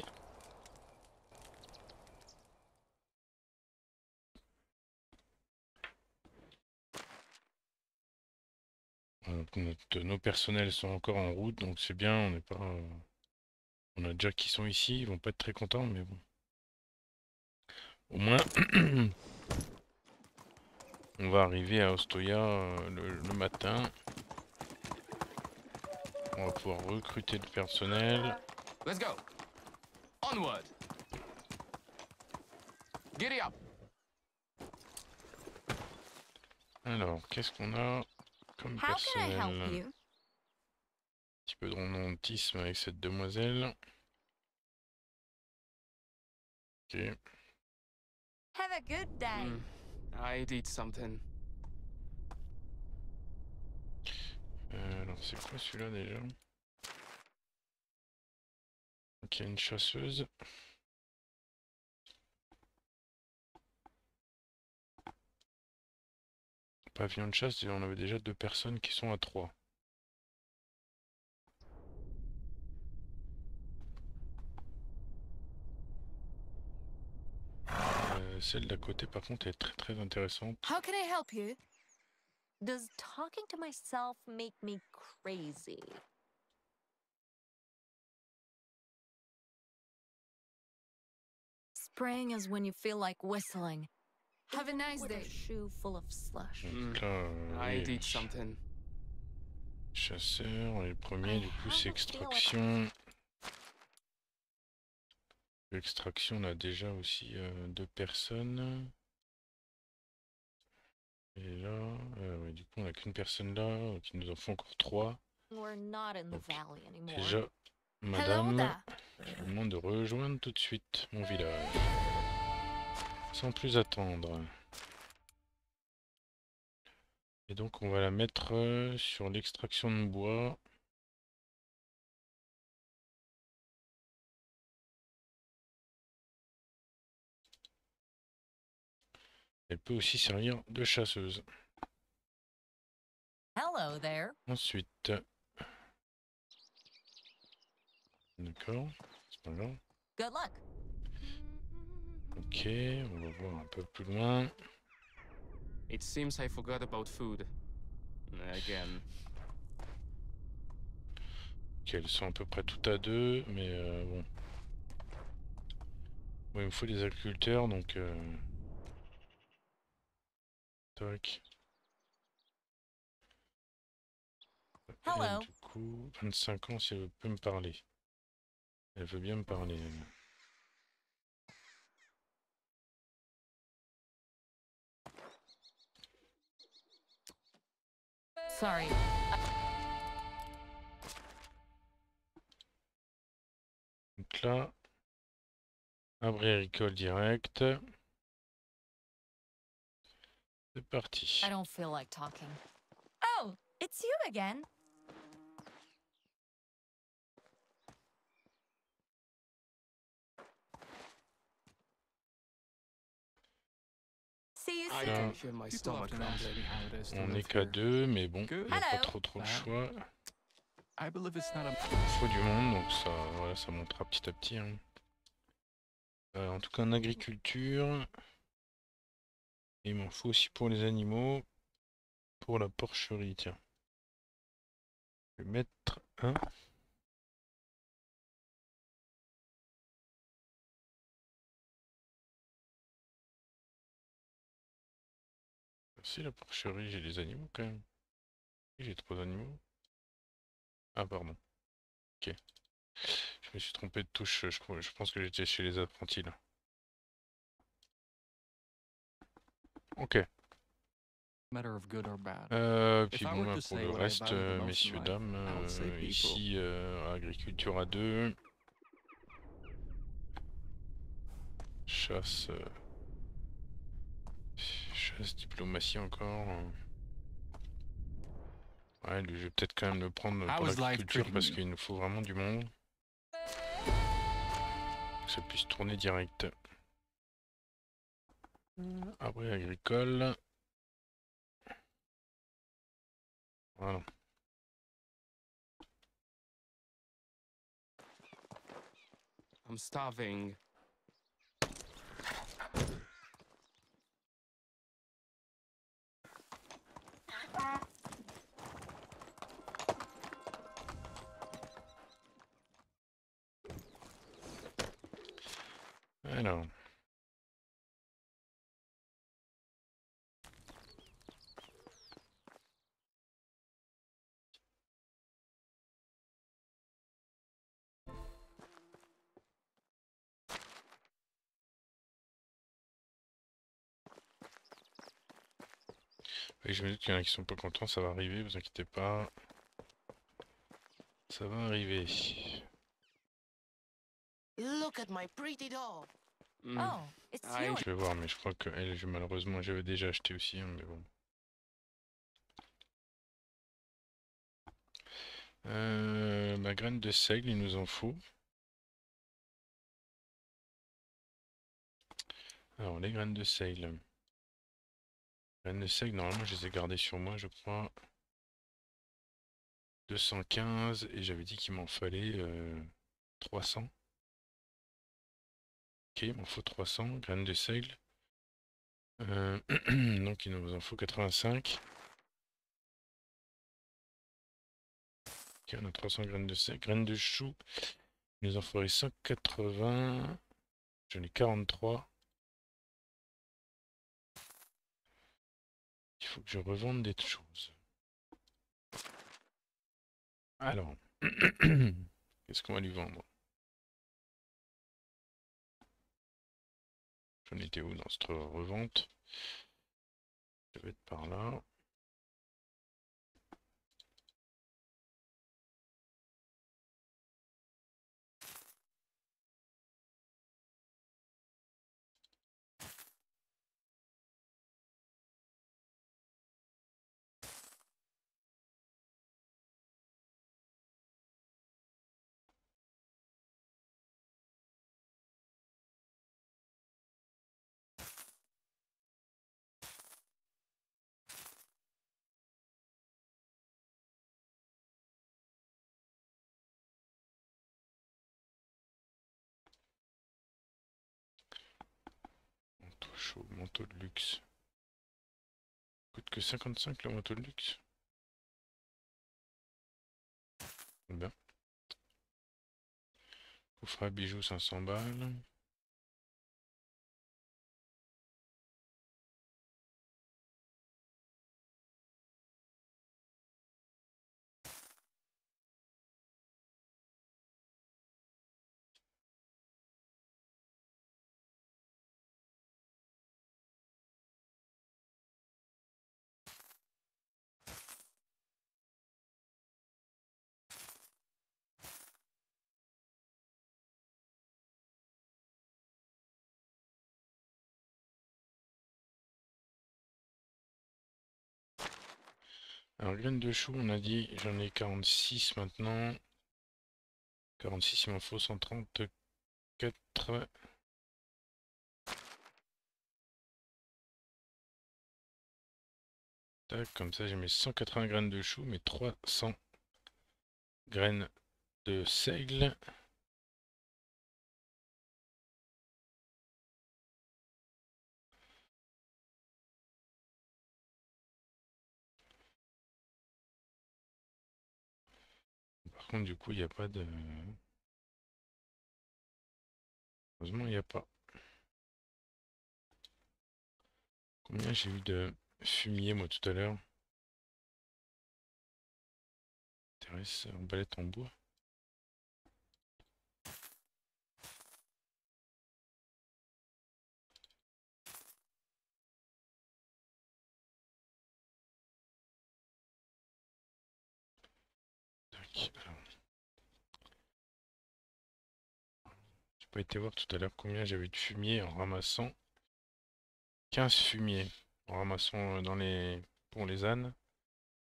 Nos personnels sont encore en route, donc c'est bien, on n'est pas... on a déjà qui sont ici, ils vont pas être très contents, mais bon. Au moins, on va arriver à Ostoya le matin. On va pouvoir recruter le personnel. Let's go. Onward. Giddy up. Alors, qu'est-ce qu'on a comme How can I help personnel? you? Un petit peu de romantisme avec cette demoiselle. Ok. Have a good day. I'd eat something. Alors, c'est quoi celui-là déjà? Ok, une chasseuse. Pavillon de chasse, on avait déjà 2 personnes qui sont à 3. Celle d'à côté, par contre, est très très intéressante. How can I help you? Does talking to myself make me crazy? Spring is when you feel like whistling. Have a nice With a day. shoe full of slush. Donc là, I'd oui, eat something. chasseur, et le premier, I du coup, have c'est a feeling- extraction. L'extraction, on a déjà aussi 2 personnes. Et là, ouais, du coup, on a qu'une personne là, donc il nous en faut encore 3. We're not in the Donc, valley anymore. déjà, Hello madame, there. je vous demande de rejoindre tout de suite mon village. Sans plus attendre. Et donc, on va la mettre sur l'extraction de bois. Elle peut aussi servir de chasseuse. Hello there. Ensuite, d'accord, c'est pas grave. Good luck. Ok, on va voir un peu plus loin. It seems I forgot about food. Again. Ok, elles sont à peu près toutes à deux, mais bon. Bon, il me faut des agriculteurs, donc... Tac. Elle, Hello. du coup, 25 ans, si elle peut me parler. Elle veut bien me parler, elle. Sorry. Donc là, abri agricole direct. C'est parti. I don't feel like talking. Oh, it's you again. See you I Yeah. can soon. feel my People stomach often ask rumbling. me how it is to On live n'est qu'à here. deux, mais bon, Good. on n'a pas Hello. trop le Bad. choix. I believe it's not a Il faut du monde, donc ça, voilà, ça montera petit à petit, hein. En tout cas, en agriculture. Il m'en faut aussi pour les animaux. Pour la porcherie, tiens. Je vais mettre un. Si, la porcherie, j'ai des animaux quand même. J'ai 3 animaux. Ah, pardon. Ok. Je me suis trompé de touche. Je pense que j'étais chez les apprentis là. Ok. matter of good or bad. Puis If I bon, were bah, to pour say le what I reste, value the most in messieurs, life, dames, I would say people. ici, agriculture à 2. Chasse. Chasse, diplomatie encore. Ouais, je vais peut-être quand même le prendre How pour is life l'agriculture treating parce you? qu'il nous faut vraiment du monde. Que ça puisse tourner direct. Abri agricole. Voilà. I'm starving. Alors. Oui, je me dis qu'il y en a qui sont pas contents, ça va arriver, vous inquiétez pas. Ça va arriver. Look at my pretty doll. Oh, it's I you. Je vais voir, mais je crois que elle, malheureusement, j'avais déjà acheté aussi, hein, mais bon. Ma graine de seigle, il nous en faut. Alors, les graines de seigle. Graines de seigle, normalement, je les ai gardées sur moi, je crois. 215, et j'avais dit qu'il m'en fallait 300. Ok, il m'en faut 300 graines de seigle. Donc, il nous en faut 85. Ok, on a 300 graines de seigle. Graines de chou, il nous en faudrait 180. J'en ai 43. Il faut que je revende des choses. Alors, qu'est-ce qu'on va lui vendre? J'en étais où dans cette revente? Ça va être par là. Manteau chaud, manteau de luxe. coûte que 55 le manteau de luxe. Bien. Coffre à bijoux 500 balles. Alors, graines de chou, on a dit, j'en ai 46 maintenant. 46, il m'en faut 134. Tac, comme ça j'ai mes 180 graines de chou, mes 300 graines de seigle. Par contre, du coup, il n'y a pas de... Heureusement, il n'y a pas. Combien j'ai eu de fumier, moi, tout à l'heure? Intéresse, arbalète en bois. Tac, alors. J'ai pas été voir tout à l'heure combien j'avais de fumier en ramassant 15 fumiers. En ramassant dans les... pour les ânes.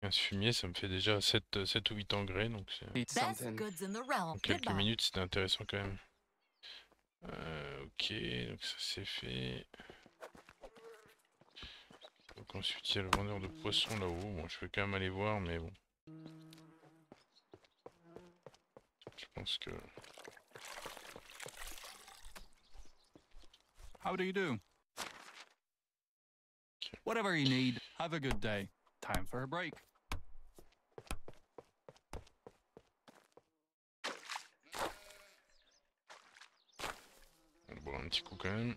15 fumier, ça me fait déjà 7 ou 8 engrais, donc Eat Best something. goods in the realm. en quelques Goodbye. minutes, c'était intéressant quand même. Ok, donc ça c'est fait. Donc ensuite, il y a le vendeur de poissons là-haut. Bon, je vais quand même aller voir, mais bon. Je pense que... How do you do? Whatever you need, have a good day. Time for a break. On va boire un petit coup quand même.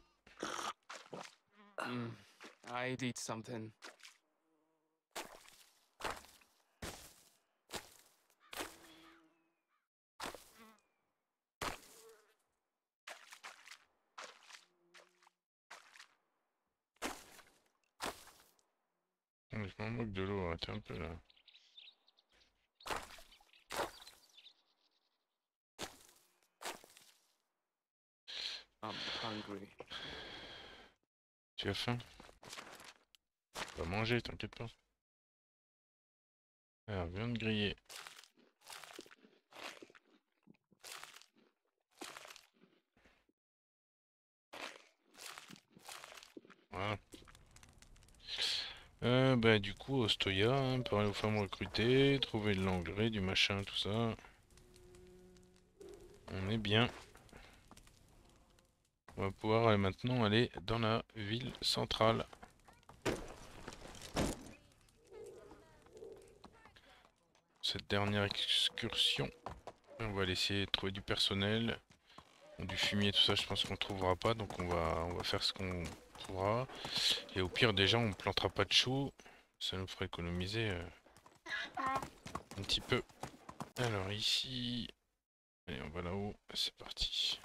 I'd eat something. Je m'en moque de l'eau, arrêtez un peu là. I'm hungry. Tu as faim? Tu vas manger, t'inquiète pas. Alors, viande grillée. Voilà. Bah du coup, Ostoya, hein, parler aux femmes recrutées, trouver de l'engrais, du machin, tout ça. On est bien. On va pouvoir maintenant aller dans la ville centrale. Cette dernière excursion, on va laisser trouver du personnel. Bon, du fumier, tout ça, je pense qu'on trouvera pas, donc on va faire ce qu'on trouvera. Et au pire, déjà, on plantera pas de choux. Ça nous fera économiser un petit peu. Alors ici, allez, on va là-haut, c'est parti.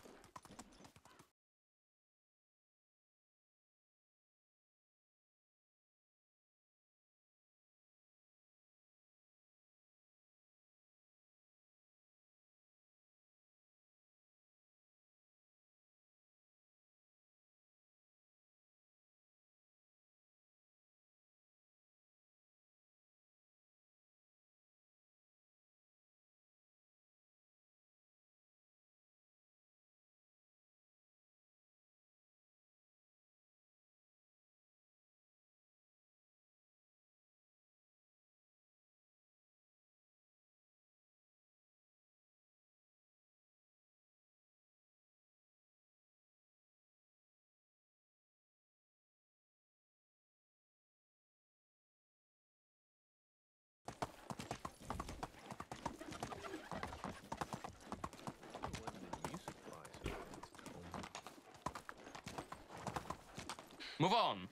Move on.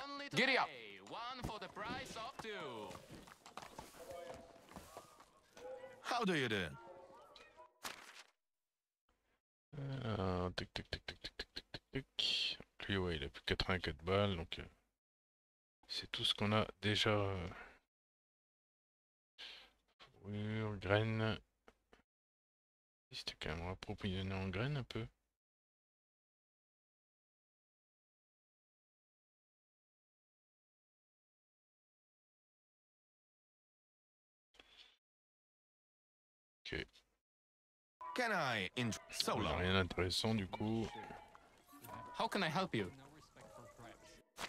Only Giddy up. today, one for the price of two. How do you do? Tic tic tic tic tic tic tic tic tic. Lui ouais il a plus 84 balles donc c'est tout ce qu'on a déjà. Fourrure, graines. C'était quand même approvisionné en graines un peu. Ok. Can I so Il n'y a long? rien d'intéressant du coup. How can I help you? No respect for privacy.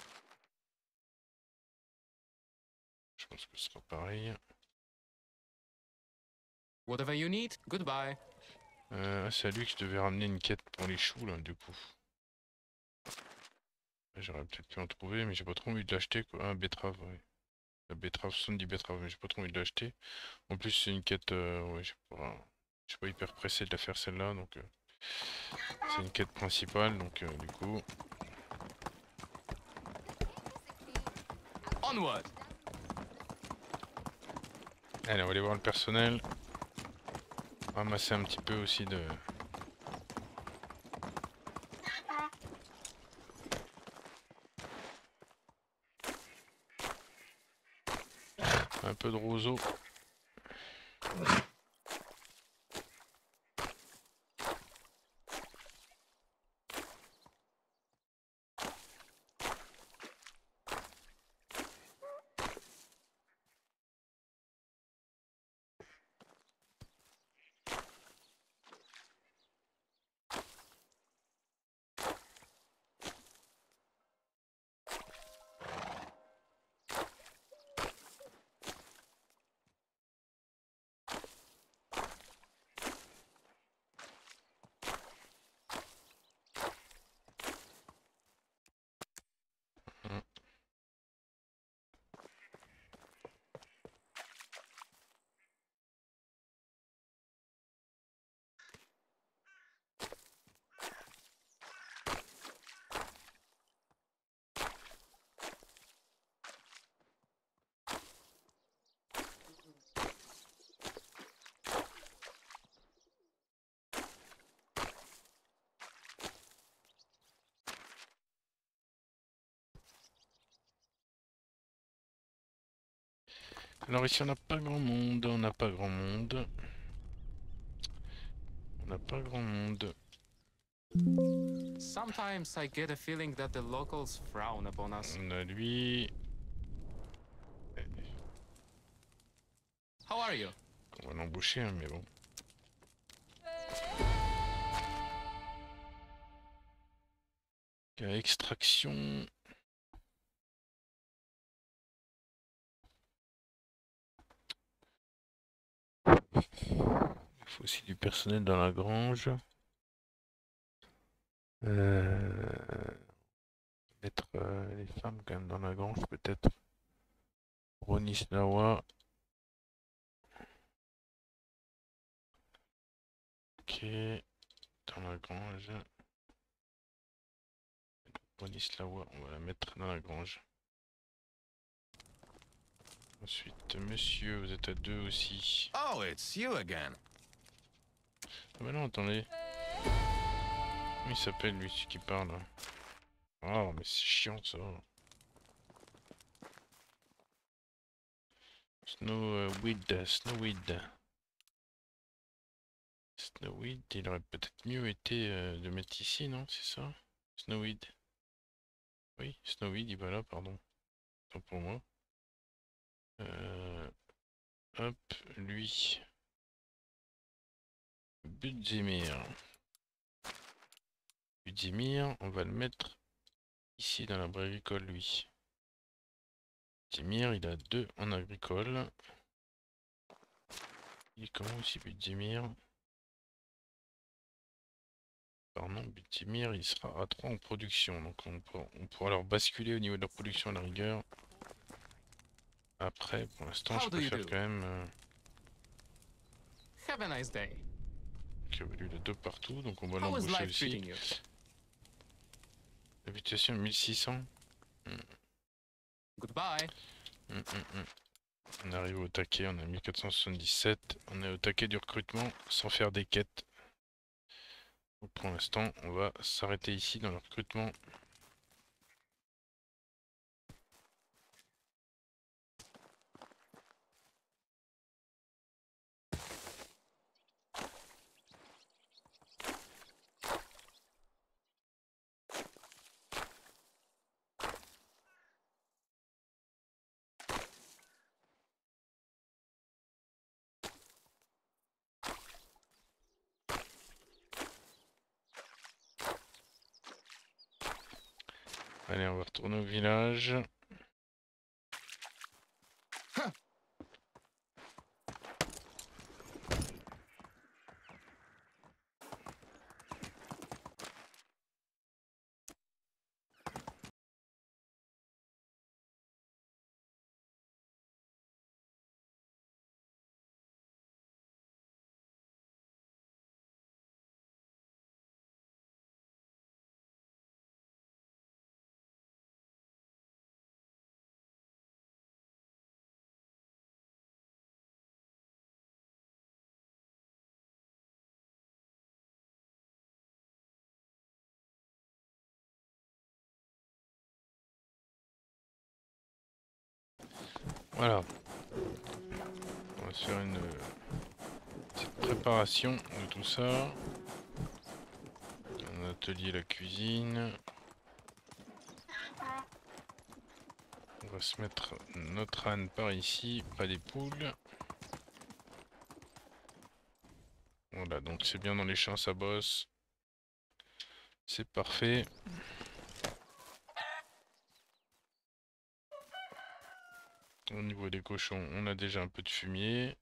Je pense que ce sera pareil. Whatever you need, goodbye. C'est à lui que je devais ramener une quête pour les choux là du coup. J'aurais peut-être pu en trouver mais j'ai pas trop envie de l'acheter quoi. Ah betterave ouais. La betterave, 70 betteraves mais j'ai pas trop envie de l'acheter. En plus c'est une quête ouais je suis pas hyper pressé de la faire celle-là donc c'est une quête principale donc du coup. Onward. Allez on va aller voir le personnel. Ramasser un petit peu aussi de... Un peu de roseau. Alors ici on n'a pas grand monde, on n'a pas grand monde. On n'a pas grand monde. Sometimes I get a feeling that the locals frown upon us. On a lui. How are you? On va l'embaucher hein, mais bon. Extraction. Il faut aussi du personnel dans la grange. Mettre les femmes quand même dans la grange peut-être. Bronislawa. Ok. Dans la grange. Bronislawa, on va la mettre dans la grange. Ensuite, monsieur, vous êtes à 2 aussi. Oh, it's you again. Ah bah non, attendez. Comment il s'appelle lui, celui qui parle? Oh, mais c'est chiant ça. Snowweed, Snowweed. Snowweed, il aurait peut-être mieux été de mettre ici, non? C'est ça? Snowweed. Oui, Snowweed, il va là, pardon. Tant pour moi. Hop, lui. Budzimir. Budzimir, on va le mettre ici dans l'arbre agricole, lui. Budzimir, il a 2 en agricole. Il est comment aussi Budzimir? Pardon, Budzimir, il sera à 3 en production. Donc on pourra leur basculer au niveau de la production à la rigueur. Après, pour l'instant, je préfère quand même... Have a nice day. Ok, lui, il a 2 partout, donc on va How is l'embaucher life aussi. treating you? Habitation 1600. Goodbye. On arrive au taquet, on a 1477. On est au taquet du recrutement sans faire des quêtes. Donc pour l'instant, on va s'arrêter ici dans le recrutement. Allez, on va retourner au village. Voilà. On va se faire une petite préparation de tout ça. Un atelier, la cuisine. On va se mettre notre âne par ici, pas des poules. Voilà, donc c'est bien dans les champs, ça bosse. C'est parfait. Au niveau des cochons, on a déjà un peu de fumier.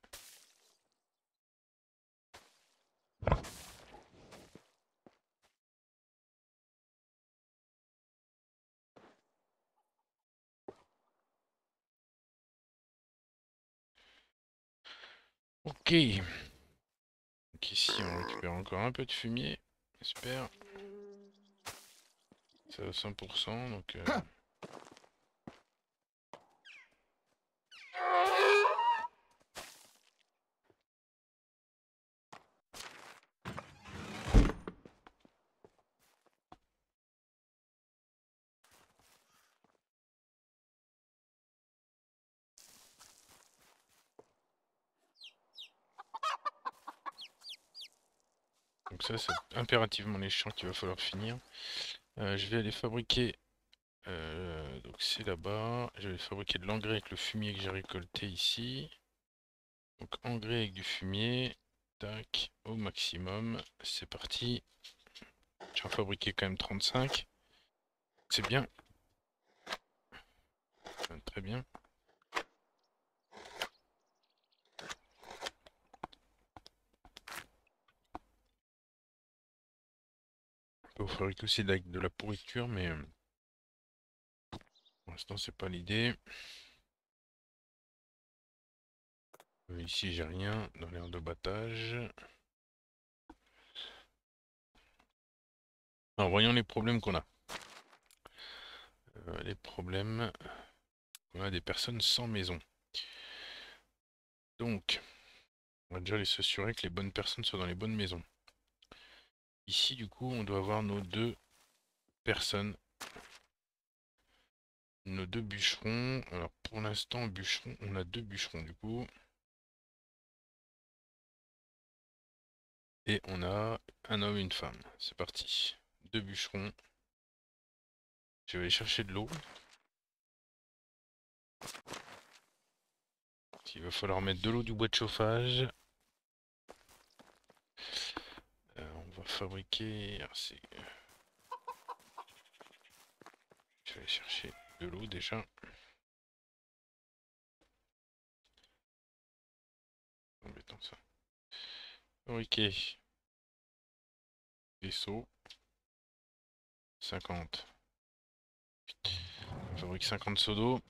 Ok. Donc ici, on récupère encore un peu de fumier. J'espère. C'est à 100%, donc... Donc ça, c'est impérativement les champs qu'il va falloir finir. Je vais aller fabriquer... donc c'est là-bas. Je vais fabriquer de l'engrais avec le fumier que j'ai récolté ici. Donc engrais avec du fumier. Tac, au maximum. C'est parti. J'en fabriqué quand même 35. C'est bien. Très bien. On peut fabriquer aussi de la pourriture, mais pour l'instant c'est pas l'idée. Ici j'ai rien dans l'aire de battage. Alors voyons les problèmes qu'on a. Les problèmes qu'on a des personnes sans maison. Donc, on va déjà les s'assurer que les bonnes personnes soient dans les bonnes maisons. Ici du coup on doit avoir nos deux personnes. Nos deux bûcherons. Alors pour l'instant bûcherons, on a deux bûcherons du coup. Et on a un homme et une femme. C'est parti. Deux bûcherons. Je vais aller chercher de l'eau. Il va falloir mettre de l'eau, du bois de chauffage. On va fabriquer... Je vais aller chercher de l'eau déjà. Embêtant ça. Fabriquer des seaux. 50. On fabrique 50 seaux d'eau.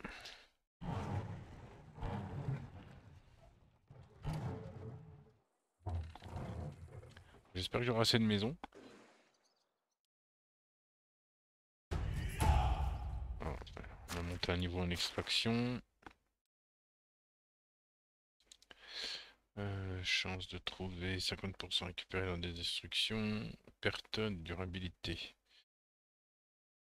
J'espère que j'aurai assez de maisons. niveau en extraction. Chance de trouver 50% récupéré dans des destructions. Perte de durabilité.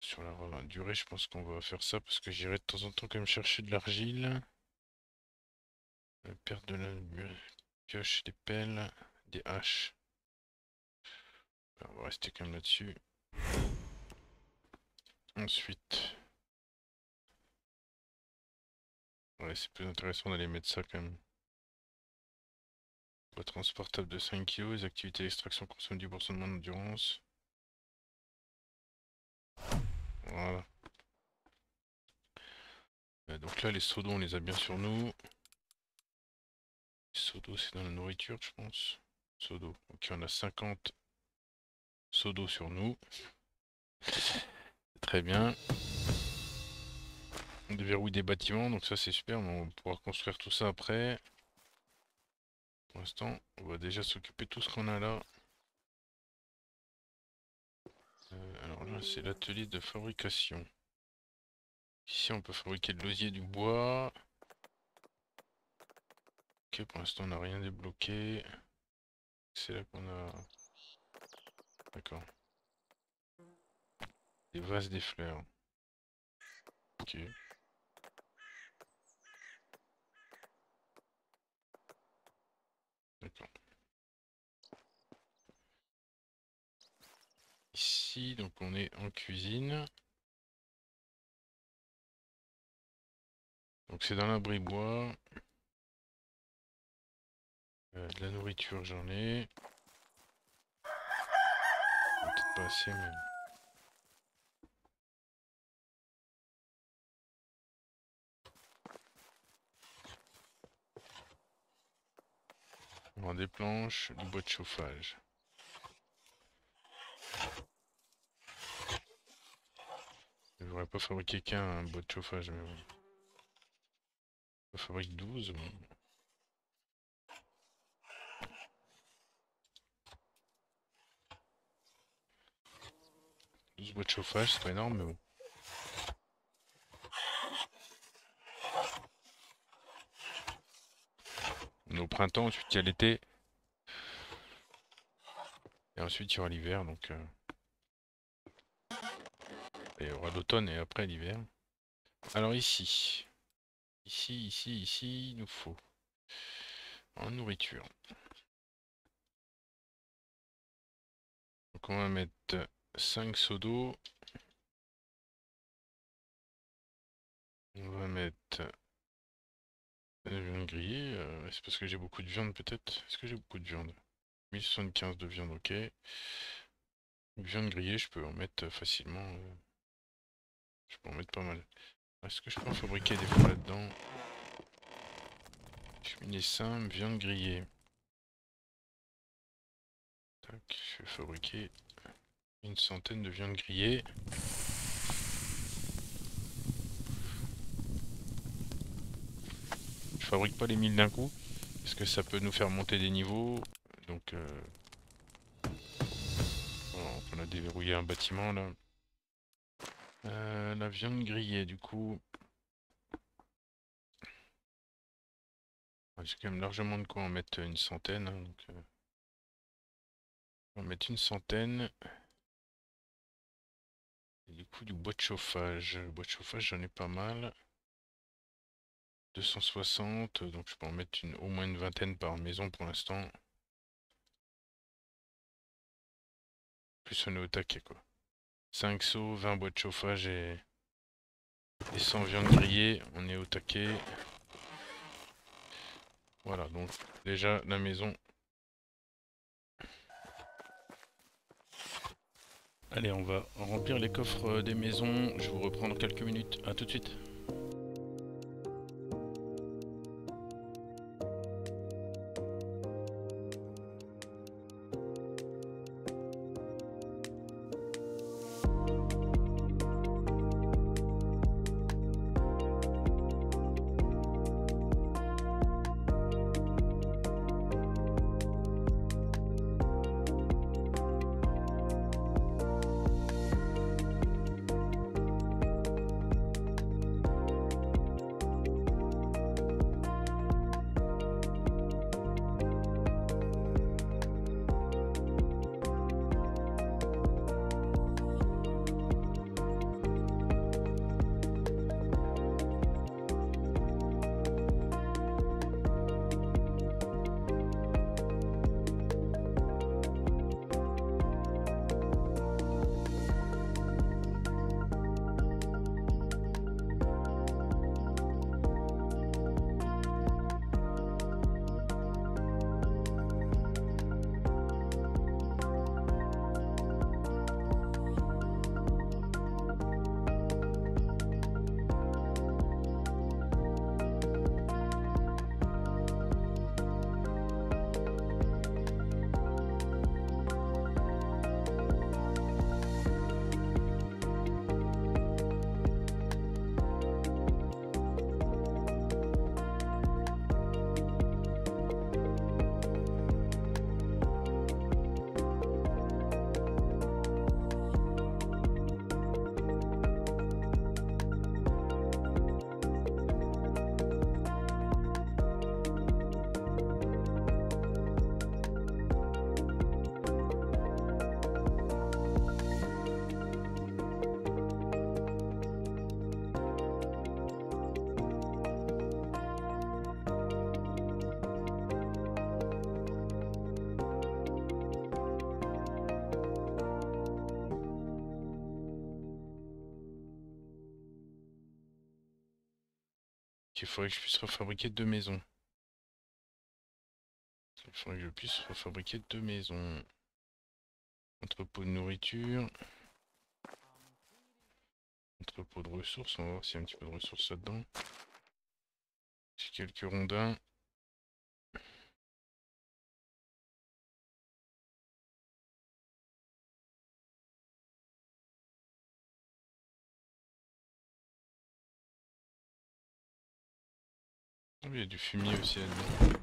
Sur la durée, je pense qu'on va faire ça parce que j'irai de temps en temps quand même chercher de l'argile. Perte de la pioche, des pelles, des haches. On va rester quand même là-dessus. Ensuite. Ouais, c'est plus intéressant d'aller mettre ça quand même. Poids transportable de 5 kg, les activités d'extraction consomment 10% de moins d'endurance. Voilà. Donc là, les seaux d'eau, on les a bien sur nous. Les seaux d'eau, c'est dans la nourriture, je pense. Seaux d'eau. Ok, on a 50 seaux d'eau sur nous. Très bien. On déverrouille des bâtiments, donc ça c'est super. On va pouvoir construire tout ça après. Pour l'instant, on va déjà s'occuper de tout ce qu'on a là. Alors là, c'est l'atelier de fabrication. Ici, on peut fabriquer de l'osier, du bois. Ok, pour l'instant, on n'a rien débloqué. C'est là qu'on a... D'accord. Des vases, des fleurs. Ok. D'accord. Ici, donc on est en cuisine. Donc c'est dans l'abri bois. De la nourriture, j'en ai. Peut-être pas assez, mais... On a des planches, du bois de chauffage. Je n'aurais pas fabriqué qu'un bois de chauffage, mais bon. On fabrique 12. Bon. 12 bois de chauffage, c'est pas énorme, mais bon. On est au printemps, ensuite il y a l'été. Et ensuite il y aura l'hiver, donc... Et il y aura l'automne et après l'hiver. Alors ici, il nous faut en nourriture. Donc on va mettre 5 seaux d'eau. On va mettre la viande grillée. C'est parce que j'ai beaucoup de viande peut-être. Est-ce que j'ai beaucoup de viande? 1075 de viande, ok. Viande grillée, je peux en mettre facilement. Je peux en mettre pas mal. Est-ce que je peux en fabriquer des fois là-dedans? Cheminée simple, viande grillée. Tac, je vais fabriquer une centaine de viande grillée. Je fabrique pas les 1000 d'un coup, parce que ça peut nous faire monter des niveaux. Donc, voilà, on a déverrouillé un bâtiment là. La viande grillée, du coup. J'ai quand même largement de quoi en mettre une centaine. Hein, donc, on va mettre une centaine. Et du coup, du bois de chauffage. Le bois de chauffage, j'en ai pas mal. 260, donc je peux en mettre au moins une vingtaine par maison pour l'instant. Plus on est au taquet quoi. 5 seaux, 20 bois de chauffage et 100 viande grillée, on est au taquet. Voilà, donc déjà la maison. Allez, on va remplir les coffres des maisons. Je vous reprends dans quelques minutes. À tout de suite. il faudrait que je puisse refabriquer 2 maisons. Il faudrait que je puisse refabriquer 2 maisons. Entrepôt de nourriture. Entrepôt de ressources, on va voir s'il y a un petit peu de ressources là-dedans. J'ai quelques rondins. Ah oui, il y a du fumier aussi là-dedans.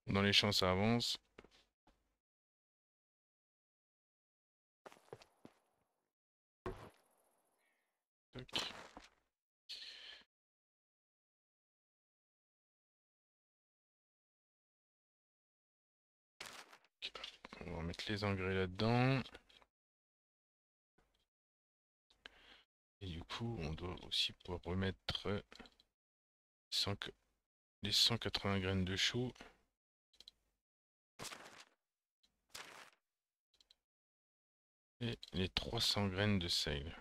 Dans les champs, ça avance. Tac. On va remettre les engrais là-dedans. Et du coup, on doit aussi pouvoir remettre les 180 graines de chou. Et les 300 graines de sel.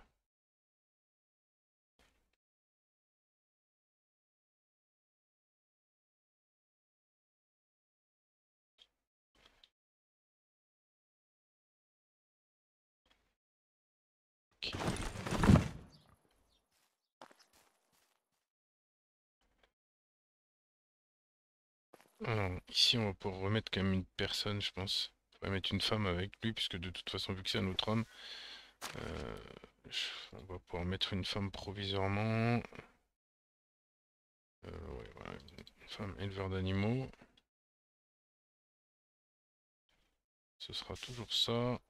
Ok. Alors, ici, on va pouvoir remettre quand même une personne, je pense. On va mettre une femme avec lui, puisque de toute façon, vu que c'est un autre homme, on va pouvoir mettre une femme provisoirement. Ouais, voilà, une femme éleveur d'animaux. Ce sera toujours ça.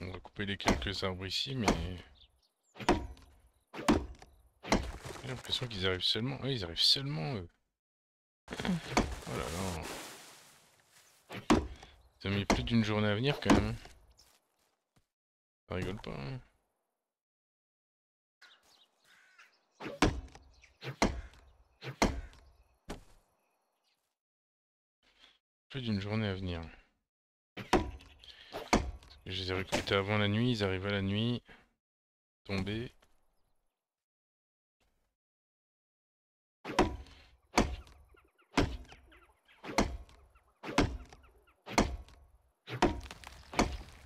On va couper les quelques arbres ici, mais j'ai l'impression qu'ils arrivent seulement. Ah, ils arrivent seulement, eux. Oh là là. Ça a mis plus d'une journée à venir quand même. Ça rigole pas, hein. Plus d'une journée à venir. Je les ai récoltés avant la nuit, ils arrivent à la nuit. Tombés.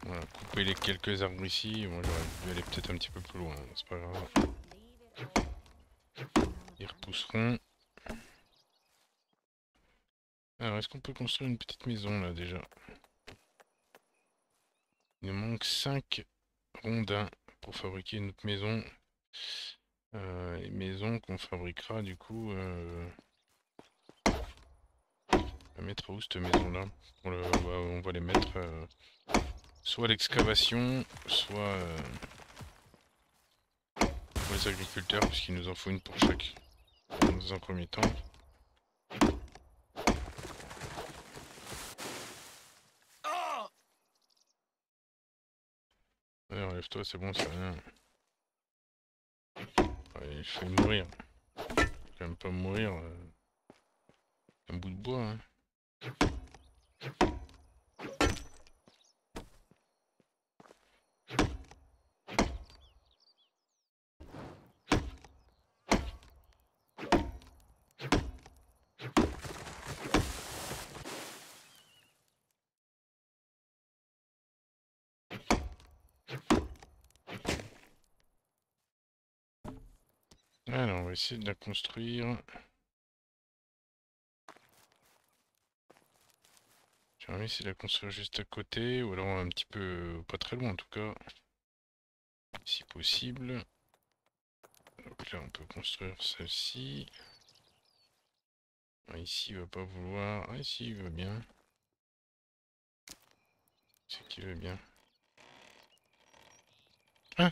Voilà, couper les quelques arbres ici. Moi j'aurais dû aller peut-être un petit peu plus loin, c'est pas grave. Ils repousseront. Alors est-ce qu'on peut construire une petite maison là déjà? Il nous manque 5 rondins pour fabriquer une autre maison. Les maisons qu'on fabriquera du coup. On va mettre où cette maison là? On va les mettre soit à l'excavation, soit pour les agriculteurs, puisqu'il nous en faut une pour chaque dans un premier temps. Allez, enlève-toi, c'est bon, c'est rien. Ouais, il fait mourir. Il faut quand même pas mourir. Un bout de bois, hein. Alors, on va essayer de la construire. J'aimerais essayer de la construire juste à côté, ou alors un petit peu, pas très loin en tout cas, si possible. Donc là, on peut construire celle-ci. Ah, ici, il va pas vouloir. Ah, ici, il veut bien. C'est qui veut bien. Ah!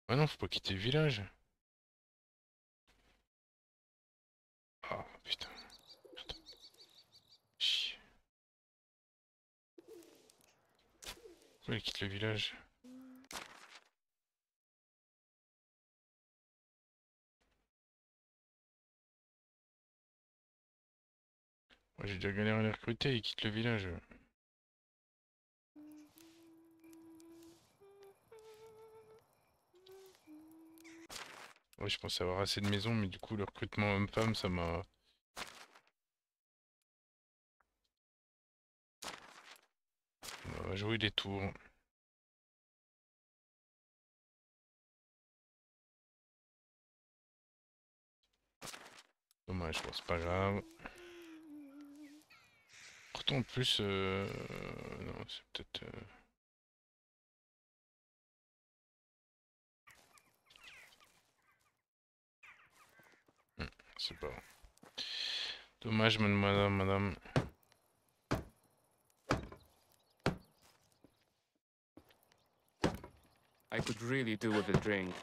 Ah non, faut pas quitter le village. Ah, putain. Merde. Chier. Pourquoi il quitte le village? Moi, j'ai déjà galéré à les recruter, il quitte le village. Ouais, je pensais avoir assez de maisons, mais du coup, le recrutement homme-femme, ça m'a joué des tours. Dommage, bon, c'est pas grave. Pourtant, en plus, non, c'est peut-être... c'est pas... Dommage, madame. I could really do with a drink.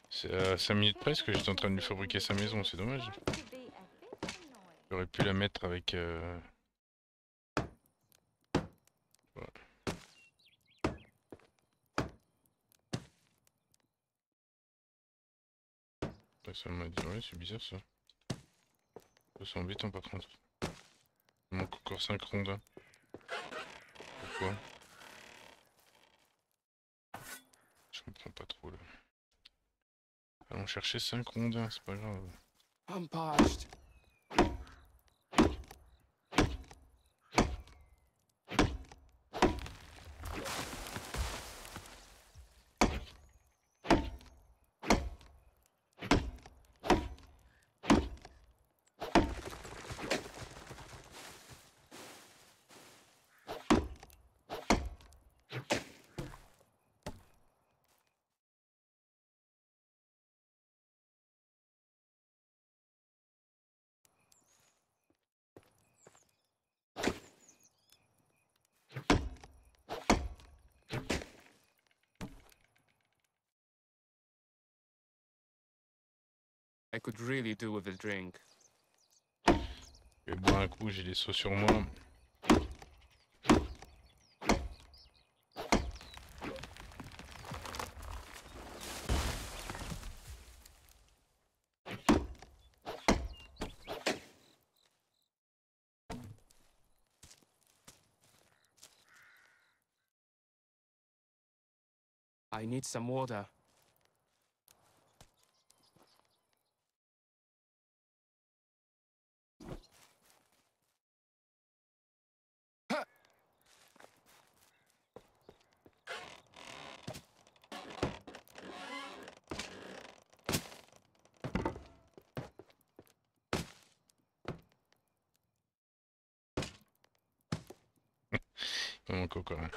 C'est à 5 minutes presque que j'étais en train de lui fabriquer sa maison, c'est dommage. To be a bit annoying. J'aurais pu la mettre avec... voilà. Ça m'a dit, ouais, c'est bizarre ça. C'est embêtant par contre. Il manque encore 5 rondins. Pourquoi? Je comprends pas trop là. Allons chercher 5 rondins, c'est pas grave. I'm parched. I could really do with a drink. Je vais boire un coup, j'ai des seaux sur moi. I need some water. Il m'en manque encore un.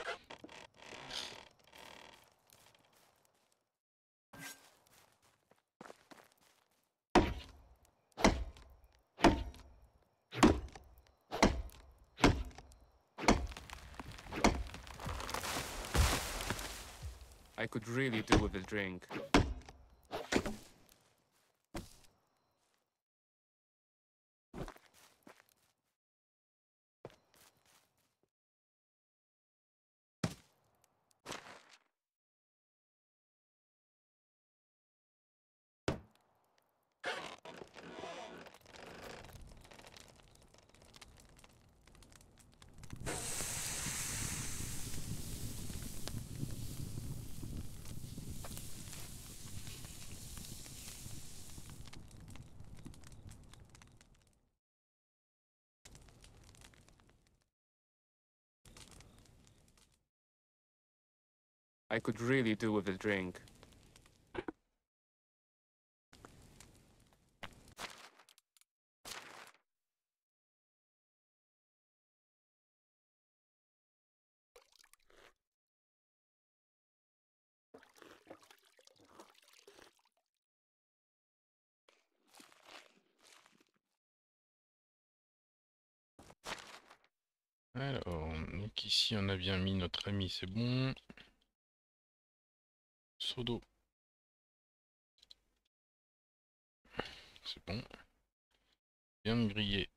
I could really do with a drink. I could really do with a drink. Alors, donc ici on a bien mis notre ami, c'est bon. Seau d'eau. C'est bon. Bien grillé.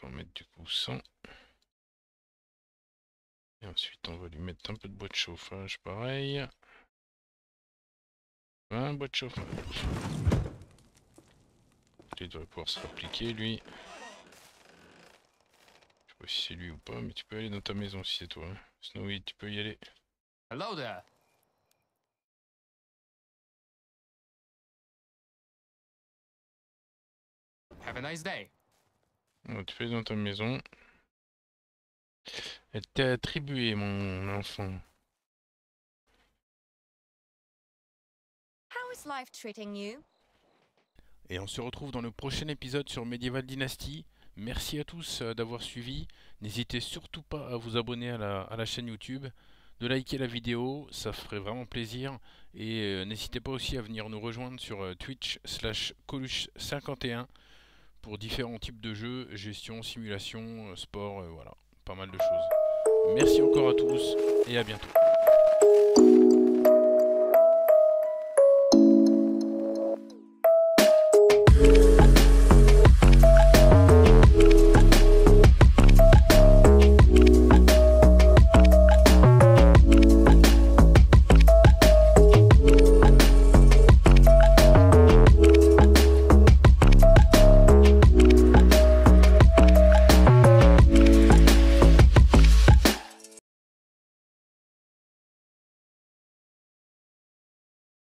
On va mettre du coup 100. Et ensuite on va lui mettre un peu de bois de chauffage, pareil. 20 bois de chauffage. Il devrait pouvoir se réappliquer lui. Je sais pas si c'est lui ou pas, mais tu peux aller dans ta maison si c'est toi. Snowy, tu peux y aller. Hello there. Have a nice day. Oh, tu peux aller dans ta maison. Elle t'est attribuée, mon enfant. How is life treating you? Et on se retrouve dans le prochain épisode sur Medieval Dynasty. Merci à tous d'avoir suivi. N'hésitez surtout pas à vous abonner à la chaîne YouTube, de liker la vidéo, ça ferait vraiment plaisir. Et n'hésitez pas aussi à venir nous rejoindre sur Twitch/Coluche51 pour différents types de jeux, gestion, simulation, sport, voilà, pas mal de choses. Merci encore à tous et à bientôt.